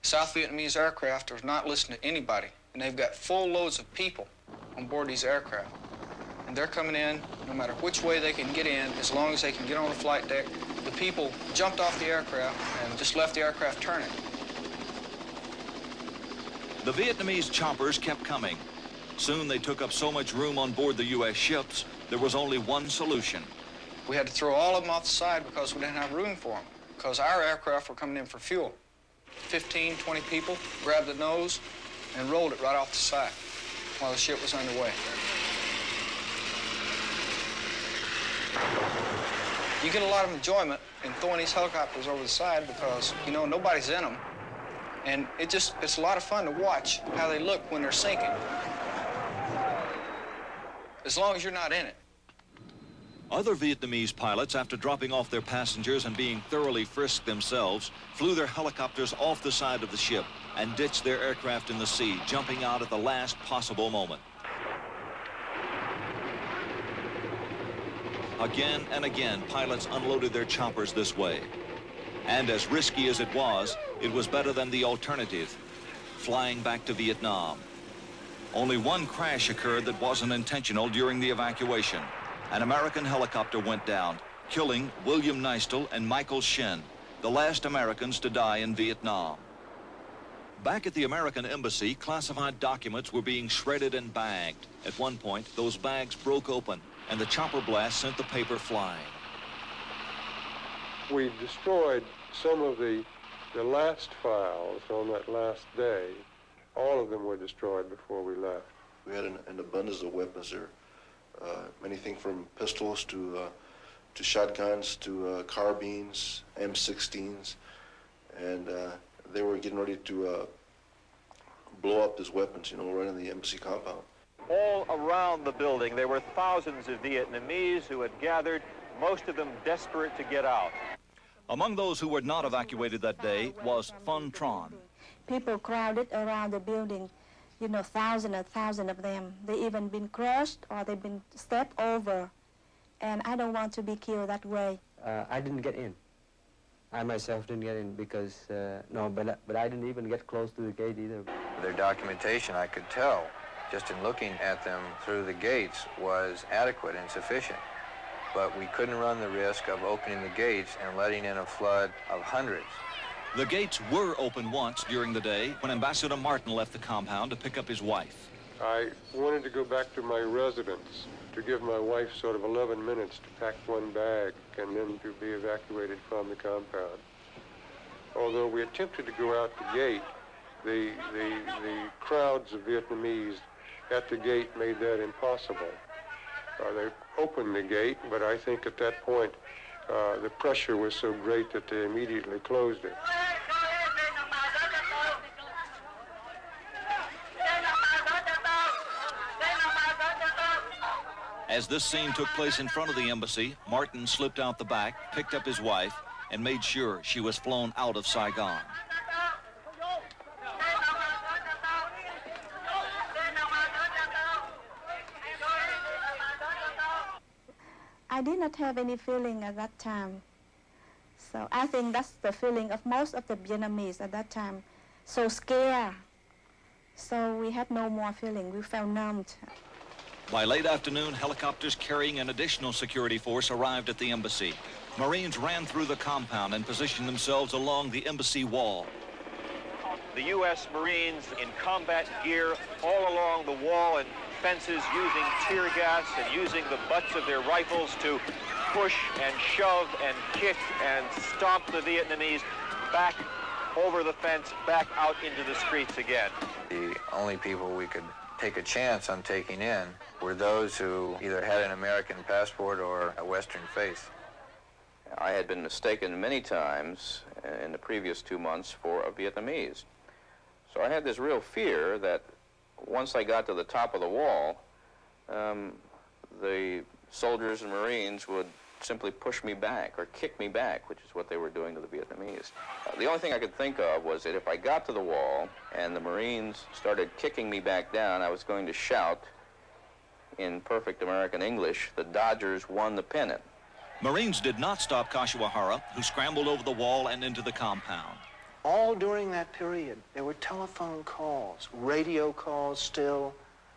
South Vietnamese aircraft are not listening to anybody, and they've got full loads of people on board these aircraft. And they're coming in no matter which way they can get in, as long as they can get on the flight deck. The people jumped off the aircraft and just left the aircraft turning. The Vietnamese choppers kept coming. Soon they took up so much room on board the U.S. ships, there was only one solution. We had to throw all of them off the side because we didn't have room for them, because our aircraft were coming in for fuel. 15, 20 people grabbed the nose and rolled it right off the side while the ship was underway. You get a lot of enjoyment in throwing these helicopters over the side because, nobody's in them. And it's a lot of fun to watch how they look when they're sinking. As long as you're not in it. Other Vietnamese pilots, after dropping off their passengers and being thoroughly frisked themselves, flew their helicopters off the side of the ship and ditched their aircraft in the sea, jumping out at the last possible moment. Again and again, pilots unloaded their choppers this way. And as risky as it was better than the alternative, flying back to Vietnam. Only one crash occurred that wasn't intentional during the evacuation. An American helicopter went down, killing William Neistel and Michael Shin, the last Americans to die in Vietnam. Back at the American embassy, classified documents were being shredded and bagged. At one point, those bags broke open, and the chopper blast sent the paper flying. We destroyed some of the last files on that last day. All of them were destroyed before we left. We had an abundance of weapons there. Anything from pistols to shotguns to carbines, M16s, and they were getting ready to blow up these weapons, right in the embassy compound. All around the building, there were thousands of Vietnamese who had gathered, most of them desperate to get out. Among those who were not evacuated that day was Phan Tron. People crowded around the building, thousands and thousands of them. They even been crushed or they've been stepped over. And I don't want to be killed that way. I didn't get in. I myself didn't get in because, but I didn't even get close to the gate either. Their documentation, I could tell, just in looking at them through the gates, was adequate and sufficient. But we couldn't run the risk of opening the gates and letting in a flood of hundreds. The gates were open once during the day when Ambassador Martin left the compound to pick up his wife. I wanted to go back to my residence to give my wife sort of 11 minutes to pack one bag and then to be evacuated from the compound. Although we attempted to go out the gate, the crowds of Vietnamese at the gate made that impossible. They opened the gate, but I think at that point the pressure was so great that they immediately closed it. As this scene took place in front of the embassy, Martin slipped out the back, picked up his wife, and made sure she was flown out of Saigon. I did not have any feeling at that time. So I think that's the feeling of most of the Vietnamese at that time. So scared. So we had no more feeling. We felt numbed. By late afternoon, helicopters carrying an additional security force arrived at the embassy. Marines ran through the compound and positioned themselves along the embassy wall. The U.S. Marines in combat gear all along the wall and fences, using tear gas and using the butts of their rifles to push and shove and kick and stomp the Vietnamese back over the fence, back out into the streets again. The only people we could take a chance on taking in were those who either had an American passport or a Western faith. I had been mistaken many times in the previous 2 months for a Vietnamese. So I had this real fear that once I got to the top of the wall, the soldiers and Marines would simply push me back or kick me back, which is what they were doing to the Vietnamese. The only thing I could think of was that if I got to the wall and the Marines started kicking me back down, I was going to shout in perfect American English, "The Dodgers won the pennant." Marines did not stop Kashiwahara, who scrambled over the wall and into the compound. All during that period, there were telephone calls, radio calls still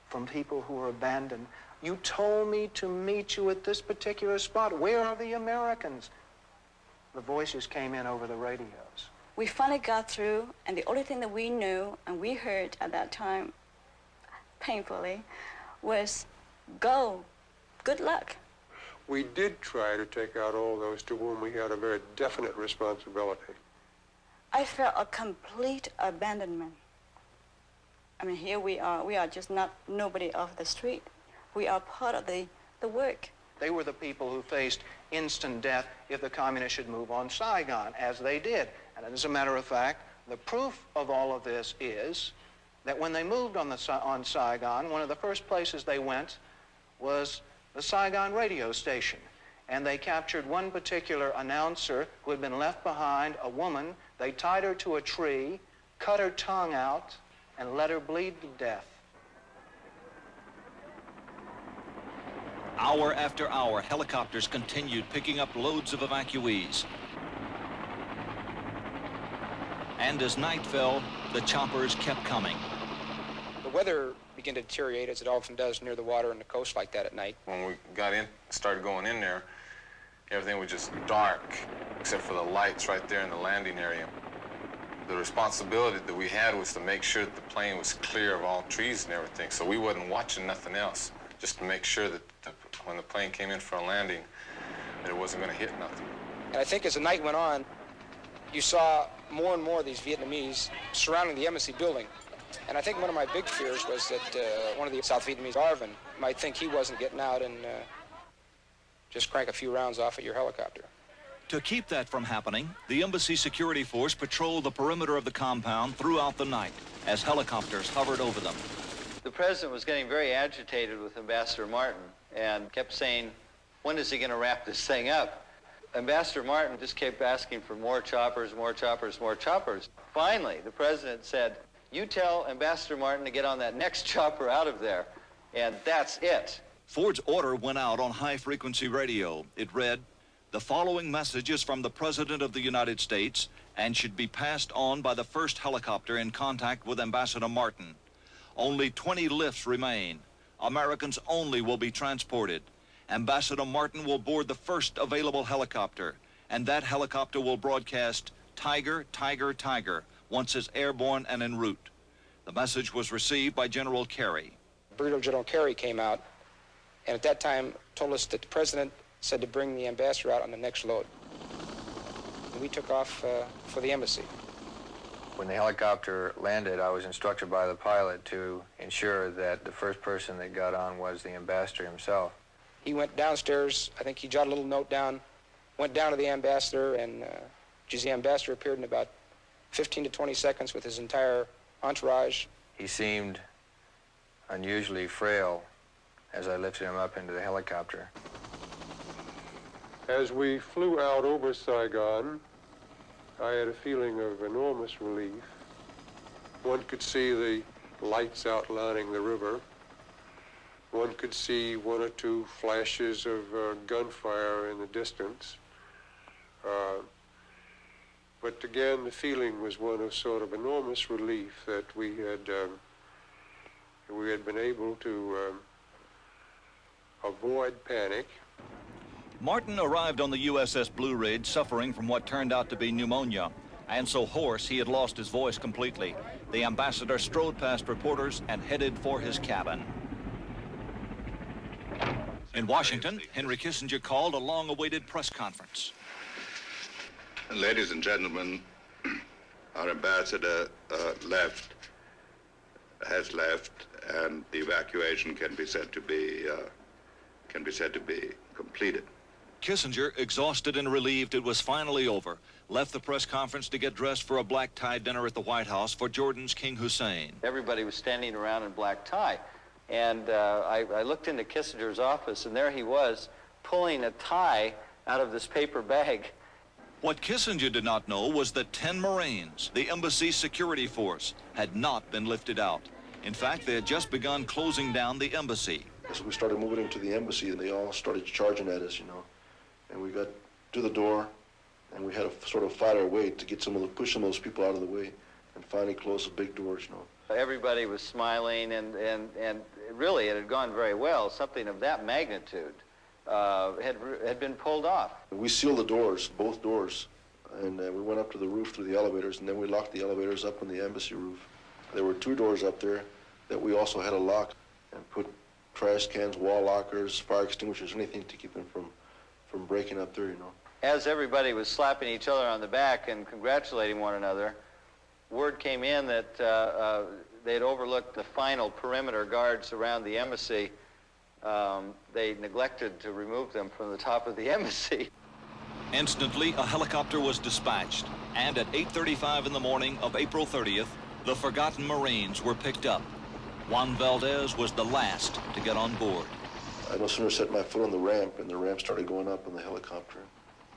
from people who were abandoned. You told me to meet you at this particular spot. Where are the Americans? The voices came in over the radios. We finally got through, and the only thing that we knew and we heard at that time, painfully, was, "Go, good luck." We did try to take out all those to whom we had a very definite responsibility. I felt a complete abandonment. I mean, here we are just not nobody off the street. We are part of the work. They were the people who faced instant death if the communists should move on Saigon, as they did. And as a matter of fact, the proof of all of this is that when they moved on Saigon, one of the first places they went was the Saigon radio station. and they captured one particular announcer who had been left behind, a woman. They tied her to a tree, cut her tongue out, and let her bleed to death. Hour after hour, helicopters continued picking up loads of evacuees. And as night fell, the choppers kept coming. The weather began to deteriorate, as it often does near the water and the coast like that at night. When we got in, started going in there, everything was just dark, except for the lights right there in the landing area. The responsibility that we had was to make sure that the plane was clear of all trees and everything, so we wasn't watching nothing else, just to make sure that when the plane came in for a landing, that it wasn't going to hit nothing. And I think as the night went on, you saw more and more of these Vietnamese surrounding the embassy building. And I think one of my big fears was that one of the South Vietnamese, Arvin, might think he wasn't getting out and just crank a few rounds off at your helicopter. To keep that from happening, the embassy security force patrolled the perimeter of the compound throughout the night as helicopters hovered over them. The president was getting very agitated with Ambassador Martin and kept saying, when is he going to wrap this thing up? Ambassador Martin just kept asking for more choppers, more choppers, more choppers. Finally, the president said, you tell Ambassador Martin to get on that next chopper out of there, and that's it. Ford's order went out on high-frequency radio. It read, the following message is from the President of the United States and should be passed on by the first helicopter in contact with Ambassador Martin. Only 20 lifts remain. Americans only will be transported. Ambassador Martin will board the first available helicopter, and that helicopter will broadcast Tiger, Tiger, Tiger, once it's airborne and en route. The message was received by General Kerry. Brigadier General Kerry came out, and at that time told us that the president said to bring the ambassador out on the next load. And we took off for the embassy. When the helicopter landed, I was instructed by the pilot to ensure that the first person that got on was the ambassador himself. He went downstairs, I think he jotted a little note down, went down to the ambassador, and the ambassador appeared in about 15 to 20 seconds with his entire entourage. He seemed unusually frail as I lifted him up into the helicopter. As we flew out over Saigon, I had a feeling of enormous relief. One could see the lights outlining the river. One could see one or two flashes of gunfire in the distance. But again, the feeling was one of sort of enormous relief that we had been able to avoid panic. Martin arrived on the USS Blue Ridge suffering from what turned out to be pneumonia, and so hoarse he had lost his voice completely. The ambassador strode past reporters and headed for his cabin. In Washington, Henry Kissinger called a long-awaited press conference. Ladies and gentlemen, our ambassador has left, and the evacuation can be said to be completed. Kissinger, exhausted and relieved it was finally over, left the press conference to get dressed for a black tie dinner at the White House for Jordan's King Hussein. Everybody was standing around in black tie. And I looked into Kissinger's office, and there he was, pulling a tie out of this paper bag. What Kissinger did not know was that 10 Marines, the embassy security force, had not been lifted out. In fact, they had just begun closing down the embassy. So we started moving into the embassy, and they all started charging at us, And we got to the door, and we had to sort of fight our way to get push some of those people out of the way, and finally close the big doors, Everybody was smiling, and really it had gone very well. Something of that magnitude had been pulled off. We sealed the doors, both doors, and we went up to the roof through the elevators, and then we locked the elevators up on the embassy roof. There were 2 doors up there that we also had to lock and put trash cans, wall lockers, fire extinguishers, anything to keep them from breaking up there, As everybody was slapping each other on the back and congratulating one another, word came in that they had overlooked the final perimeter guards around the embassy. They neglected to remove them from the top of the embassy. Instantly, a helicopter was dispatched, and at 8:35 in the morning of April 30th, the forgotten Marines were picked up. Juan Valdez was the last to get on board. I no sooner set my foot on the ramp, and the ramp started going up in the helicopter.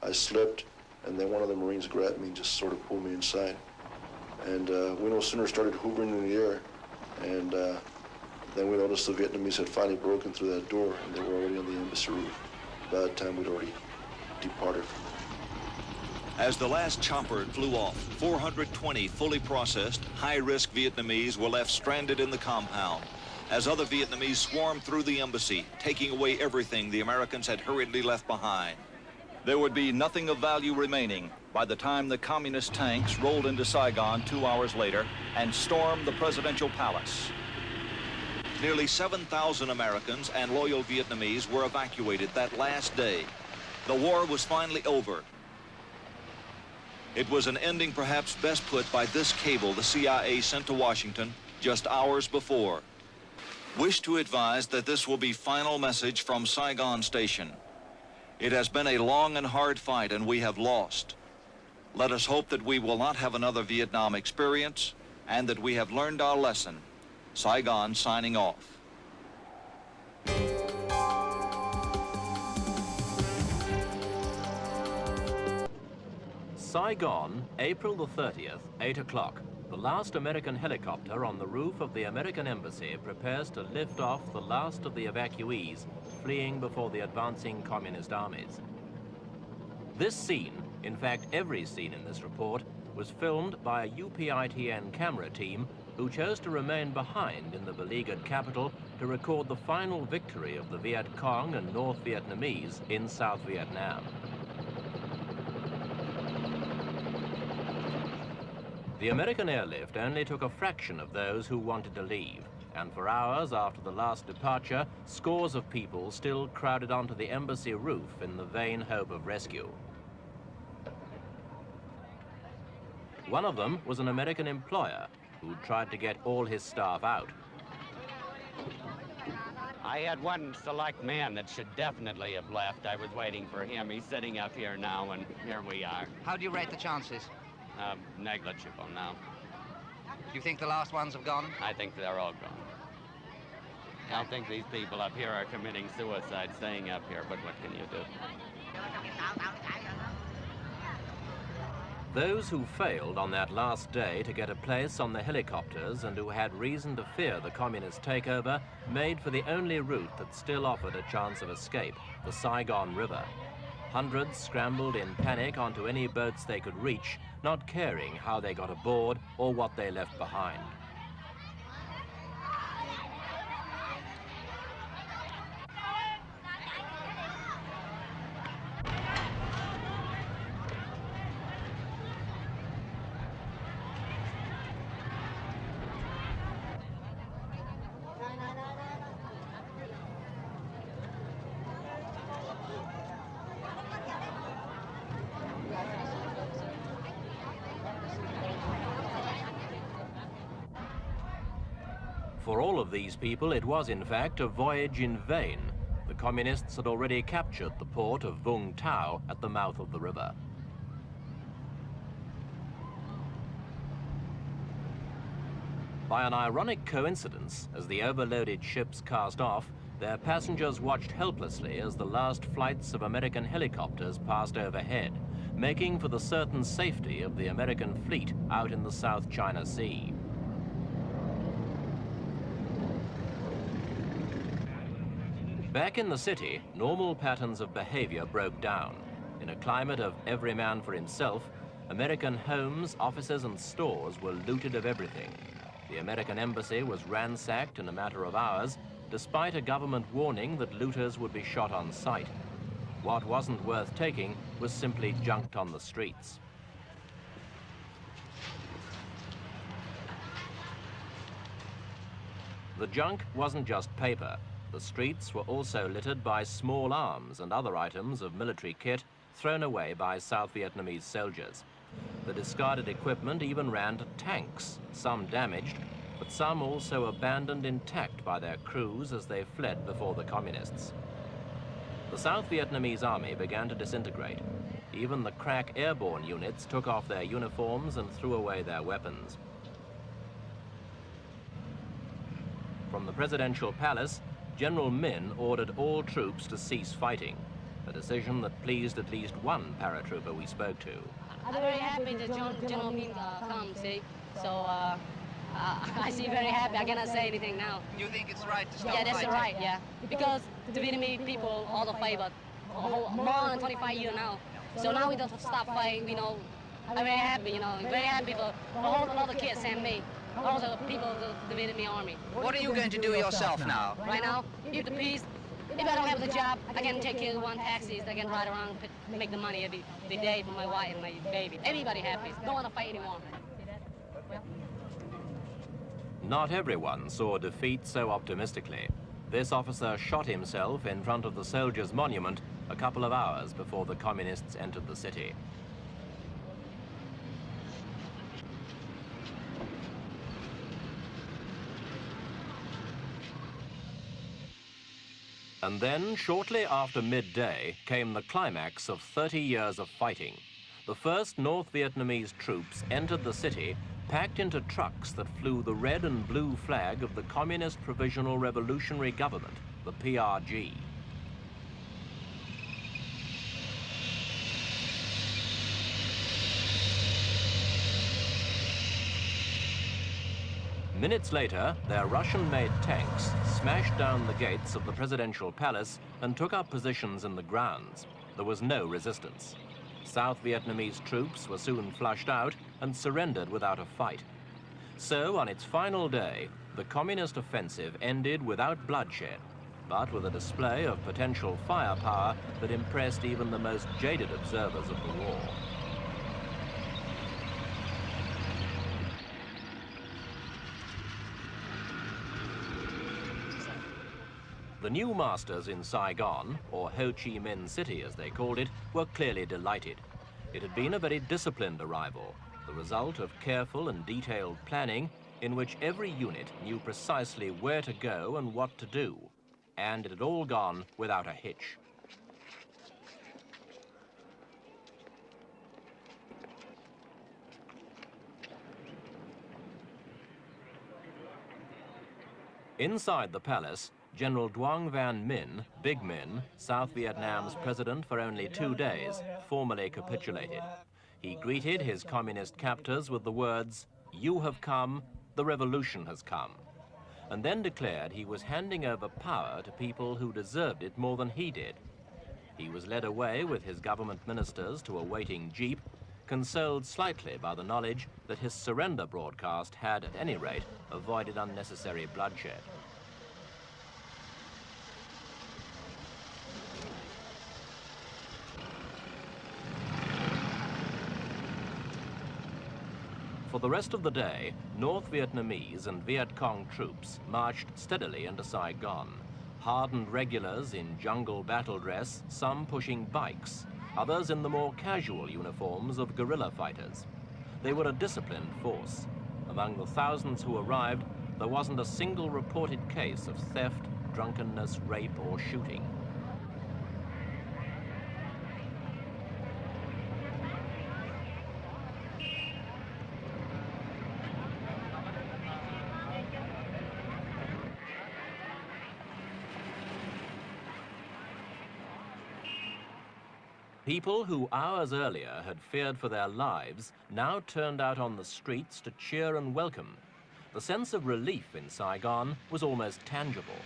I slipped, and then one of the Marines grabbed me and just sort of pulled me inside. And we no sooner started hovering in the air, and then we noticed the Vietnamese had finally broken through that door, and they were already on the embassy roof. By that time, we'd already departed from there. As the last chopper flew off, 420 fully processed, high-risk Vietnamese were left stranded in the compound, as other Vietnamese swarmed through the embassy, taking away everything the Americans had hurriedly left behind. There would be nothing of value remaining by the time the communist tanks rolled into Saigon 2 hours later and stormed the presidential palace. Nearly 7,000 Americans and loyal Vietnamese were evacuated that last day. The war was finally over. It was an ending perhaps best put by this cable the CIA sent to Washington just hours before. Wish to advise that this will be final message from Saigon Station. It has been a long and hard fight, and we have lost. Let us hope that we will not have another Vietnam experience and that we have learned our lesson. Saigon signing off. Saigon, April the 30th, 8 o'clock. The last American helicopter on the roof of the American embassy prepares to lift off the last of the evacuees fleeing before the advancing communist armies. This scene, in fact every scene in this report, was filmed by a UPITN camera team who chose to remain behind in the beleaguered capital to record the final victory of the Viet Cong and North Vietnamese in South Vietnam. The American airlift only took a fraction of those who wanted to leave, and for hours after the last departure, scores of people still crowded onto the embassy roof in the vain hope of rescue. One of them was an American employer who tried to get all his staff out. I had one select man that should definitely have left. I was waiting for him. He's sitting up here now, and here we are. How do you rate the chances? Negligible now. Do you think the last ones have gone? I think they're all gone. I don't think these people up here are committing suicide staying up here, but what can you do? Those who failed on that last day to get a place on the helicopters and who had reason to fear the communist takeover made for the only route that still offered a chance of escape, the Saigon River. Hundreds scrambled in panic onto any boats they could reach, not caring how they got aboard or what they left behind. For all of these people, it was in fact a voyage in vain. The communists had already captured the port of Vung Tau at the mouth of the river. By an ironic coincidence, as the overloaded ships cast off, their passengers watched helplessly as the last flights of American helicopters passed overhead, making for the certain safety of the American fleet out in the South China Sea. Back in the city, normal patterns of behavior broke down. In a climate of every man for himself, American homes, offices, and stores were looted of everything. The American embassy was ransacked in a matter of hours, despite a government warning that looters would be shot on sight. What wasn't worth taking was simply junked on the streets. The junk wasn't just paper. The streets were also littered by small arms and other items of military kit thrown away by South Vietnamese soldiers. The discarded equipment even ran to tanks, some damaged, but some also abandoned intact by their crews as they fled before the communists. The South Vietnamese army began to disintegrate. Even the crack airborne units took off their uniforms and threw away their weapons. From the presidential palace, General Min ordered all troops to cease fighting, a decision that pleased at least one paratrooper we spoke to. I'm very happy that General Min come, see? So I see very happy. I cannot say anything now. You think it's right to stop Yeah, that's fighting? right, yeah. Because the Vietnamese people all the favor more than 25 years now. So now we don't stop fighting, you know. I'm very happy, you know, very happy for all the kids and me. All the people of the Vietnamese army. What are you going to do yourself now? Right now, if the peace, if I don't have the job, I can take care of one taxis, I can ride around, make the money every day for my wife and my baby. Everybody happy. Don't want to fight anymore. Not everyone saw defeat so optimistically. This officer shot himself in front of the soldiers' monument a couple of hours before the communists entered the city. And then, shortly after midday, came the climax of 30 years of fighting. The first North Vietnamese troops entered the city, packed into trucks that flew the red and blue flag of the Communist Provisional Revolutionary Government, the PRG. Minutes later, their Russian-made tanks smashed down the gates of the presidential palace and took up positions in the grounds. There was no resistance. South Vietnamese troops were soon flushed out and surrendered without a fight. So, on its final day, the communist offensive ended without bloodshed, but with a display of potential firepower that impressed even the most jaded observers of the war. The new masters in Saigon, or Ho Chi Minh City as they called it, were clearly delighted. It had been a very disciplined arrival, the result of careful and detailed planning in which every unit knew precisely where to go and what to do, and it had all gone without a hitch. Inside the palace, General Duong Van Minh, Big Minh, South Vietnam's president for only 2 days, formally capitulated. He greeted his communist captors with the words, "You have come, the revolution has come," and then declared he was handing over power to people who deserved it more than he did. He was led away with his government ministers to a waiting jeep, consoled slightly by the knowledge that his surrender broadcast had, at any rate, avoided unnecessary bloodshed. For the rest of the day, North Vietnamese and Viet Cong troops marched steadily into Saigon, hardened regulars in jungle battle dress, some pushing bikes, others in the more casual uniforms of guerrilla fighters. They were a disciplined force. Among the thousands who arrived, there wasn't a single reported case of theft, drunkenness, rape, or shooting. People who hours earlier had feared for their lives now turned out on the streets to cheer and welcome. The sense of relief in Saigon was almost tangible.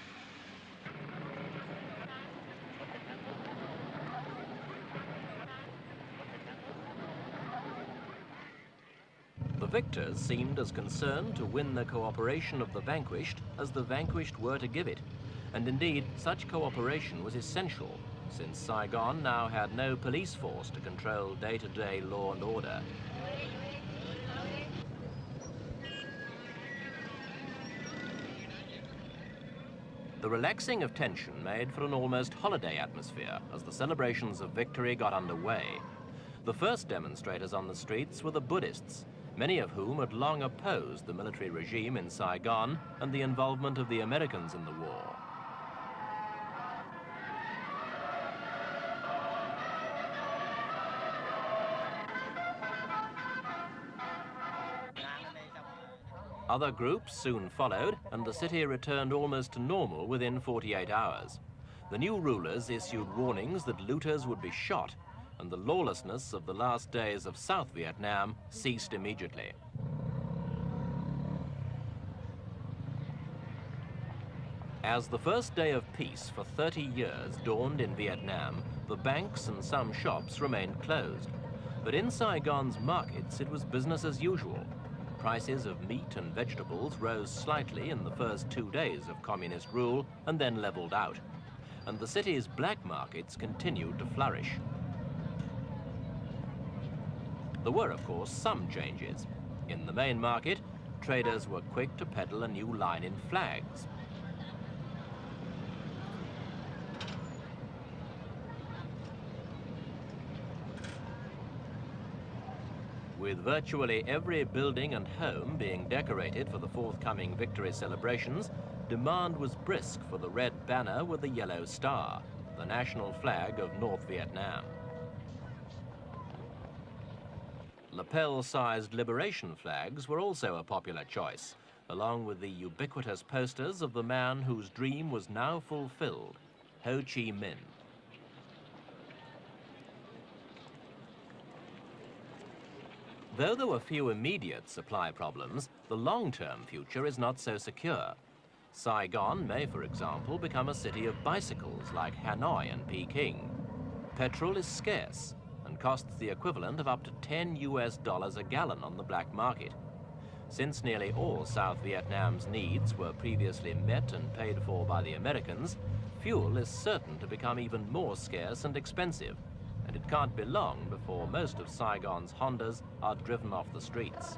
The victors seemed as concerned to win the cooperation of the vanquished as the vanquished were to give it. And indeed, such cooperation was essential, since Saigon now had no police force to control day-to-day law and order. The relaxing of tension made for an almost holiday atmosphere as the celebrations of victory got underway. The first demonstrators on the streets were the Buddhists, many of whom had long opposed the military regime in Saigon and the involvement of the Americans in the war. Other groups soon followed, and the city returned almost to normal within 48 hours. The new rulers issued warnings that looters would be shot, and the lawlessness of the last days of South Vietnam ceased immediately. As the first day of peace for 30 years dawned in Vietnam, the banks and some shops remained closed. But in Saigon's markets, it was business as usual. Prices of meat and vegetables rose slightly in the first 2 days of communist rule and then leveled out. And the city's black markets continued to flourish. There were, of course, some changes. In the main market, traders were quick to peddle a new line in flags. With virtually every building and home being decorated for the forthcoming victory celebrations, demand was brisk for the red banner with the yellow star, the national flag of North Vietnam. Lapel-sized liberation flags were also a popular choice, along with the ubiquitous posters of the man whose dream was now fulfilled, Ho Chi Minh. Though there were few immediate supply problems, the long-term future is not so secure. Saigon may, for example, become a city of bicycles like Hanoi and Peking. Petrol is scarce and costs the equivalent of up to $10 a gallon on the black market. Since nearly all South Vietnam's needs were previously met and paid for by the Americans, fuel is certain to become even more scarce and expensive, and it can't be long before most of Saigon's Hondas are driven off the streets.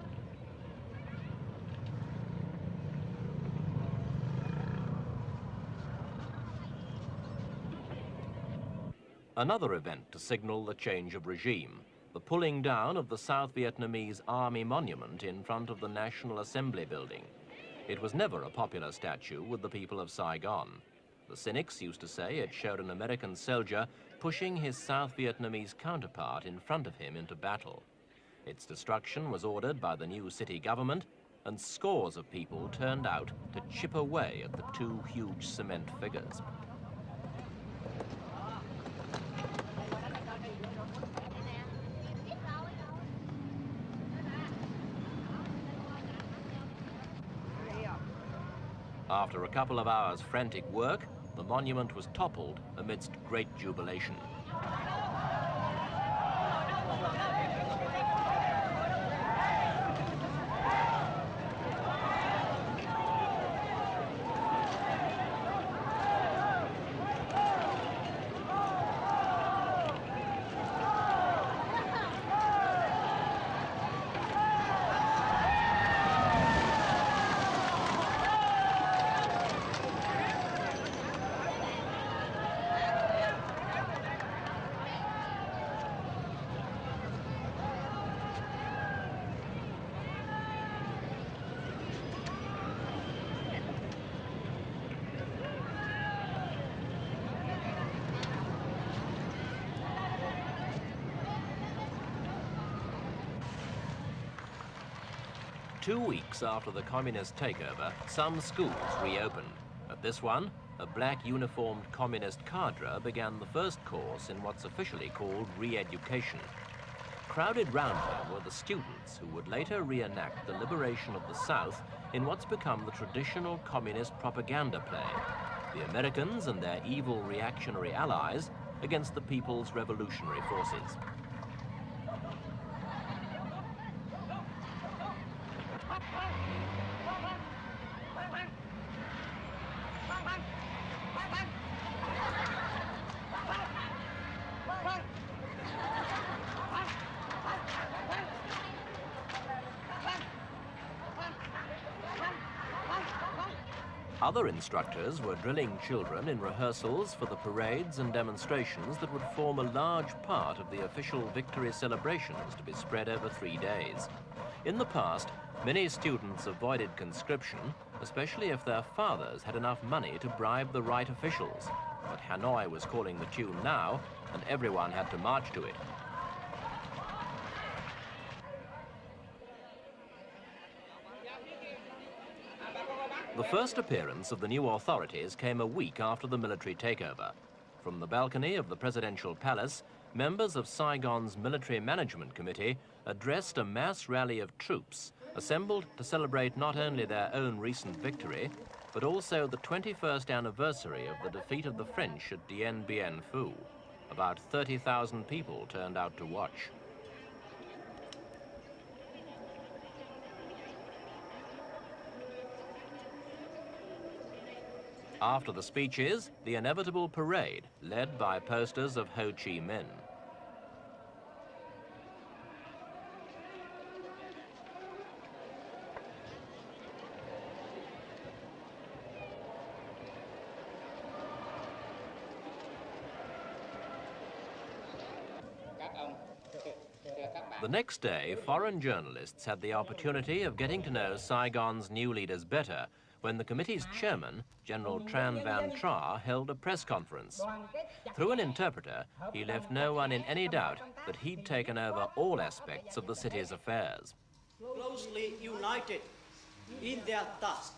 Another event to signal the change of regime, the pulling down of the South Vietnamese Army monument in front of the National Assembly building. It was never a popular statue with the people of Saigon. The cynics used to say it showed an American soldier pushing his South Vietnamese counterpart in front of him into battle. Its destruction was ordered by the new city government, and scores of people turned out to chip away at the two huge cement figures. After a couple of hours' frantic work, the monument was toppled amidst great jubilation. Two weeks after the communist takeover, some schools reopened. At this one, a black uniformed communist cadre began the first course in what's officially called re-education. Crowded round her were the students who would later reenact the liberation of the South in what's become the traditional communist propaganda play, the Americans and their evil reactionary allies against the People's Revolutionary Forces. Other instructors were drilling children in rehearsals for the parades and demonstrations that would form a large part of the official victory celebrations to be spread over 3 days. In the past, many students avoided conscription, especially if their fathers had enough money to bribe the right officials. But Hanoi was calling the tune now, and everyone had to march to it. The first appearance of the new authorities came a week after the military takeover. From the balcony of the presidential palace, members of Saigon's Military Management Committee addressed a mass rally of troops assembled to celebrate not only their own recent victory, but also the 21st anniversary of the defeat of the French at Dien Bien Phu. About 30,000 people turned out to watch. After the speeches, the inevitable parade, led by posters of Ho Chi Minh. The next day, foreign journalists had the opportunity of getting to know Saigon's new leaders better when the committee's chairman, General Tran Van Tra, held a press conference. Through an interpreter, he left no one in any doubt that he'd taken over all aspects of the city's affairs. Closely united in their task,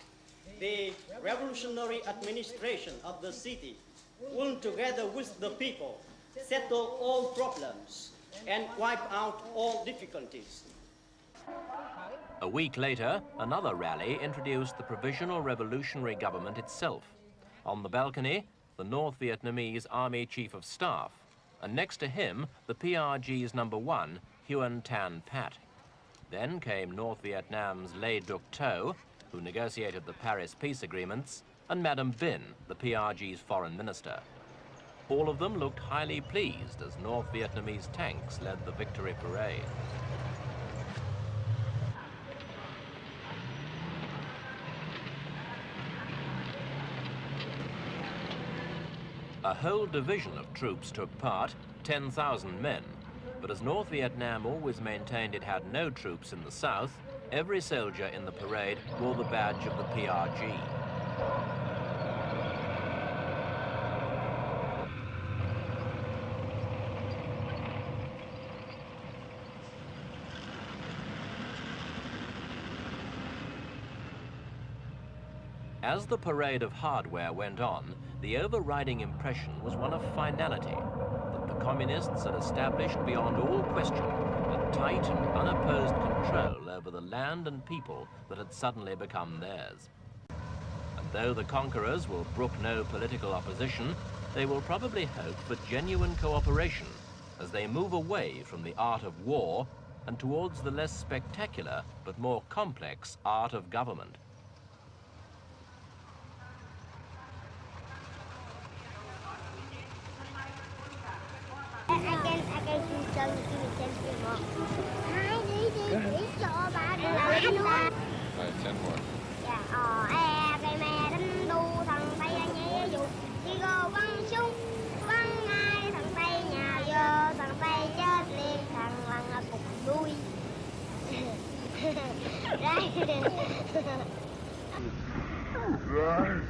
the revolutionary administration of the city will, together with the people, settle all problems and wipe out all difficulties. A week later, another rally introduced the Provisional Revolutionary Government itself. On the balcony, the North Vietnamese Army Chief of Staff, and next to him, the PRG's #1, Huyen Tan Pat. Then came North Vietnam's Le Duc Tho, who negotiated the Paris peace agreements, and Madame Binh, the PRG's foreign minister. All of them looked highly pleased as North Vietnamese tanks led the victory parade. A whole division of troops took part, 10,000 men. But as North Vietnam always maintained it had no troops in the south, every soldier in the parade wore the badge of the PRG. As the parade of hardware went on, the overriding impression was one of finality, that the communists had established beyond all question a tight and unopposed control over the land and people that had suddenly become theirs. And though the conquerors will brook no political opposition, they will probably hope for genuine cooperation as they move away from the art of war and towards the less spectacular but more complex art of government. Ten more. Cây me đánh đu thằng Tây nhảy dù đi go văn súng văn ngay thằng Tây nhà vô thằng Tây chết liền thằng lằn cục đuôi. Right.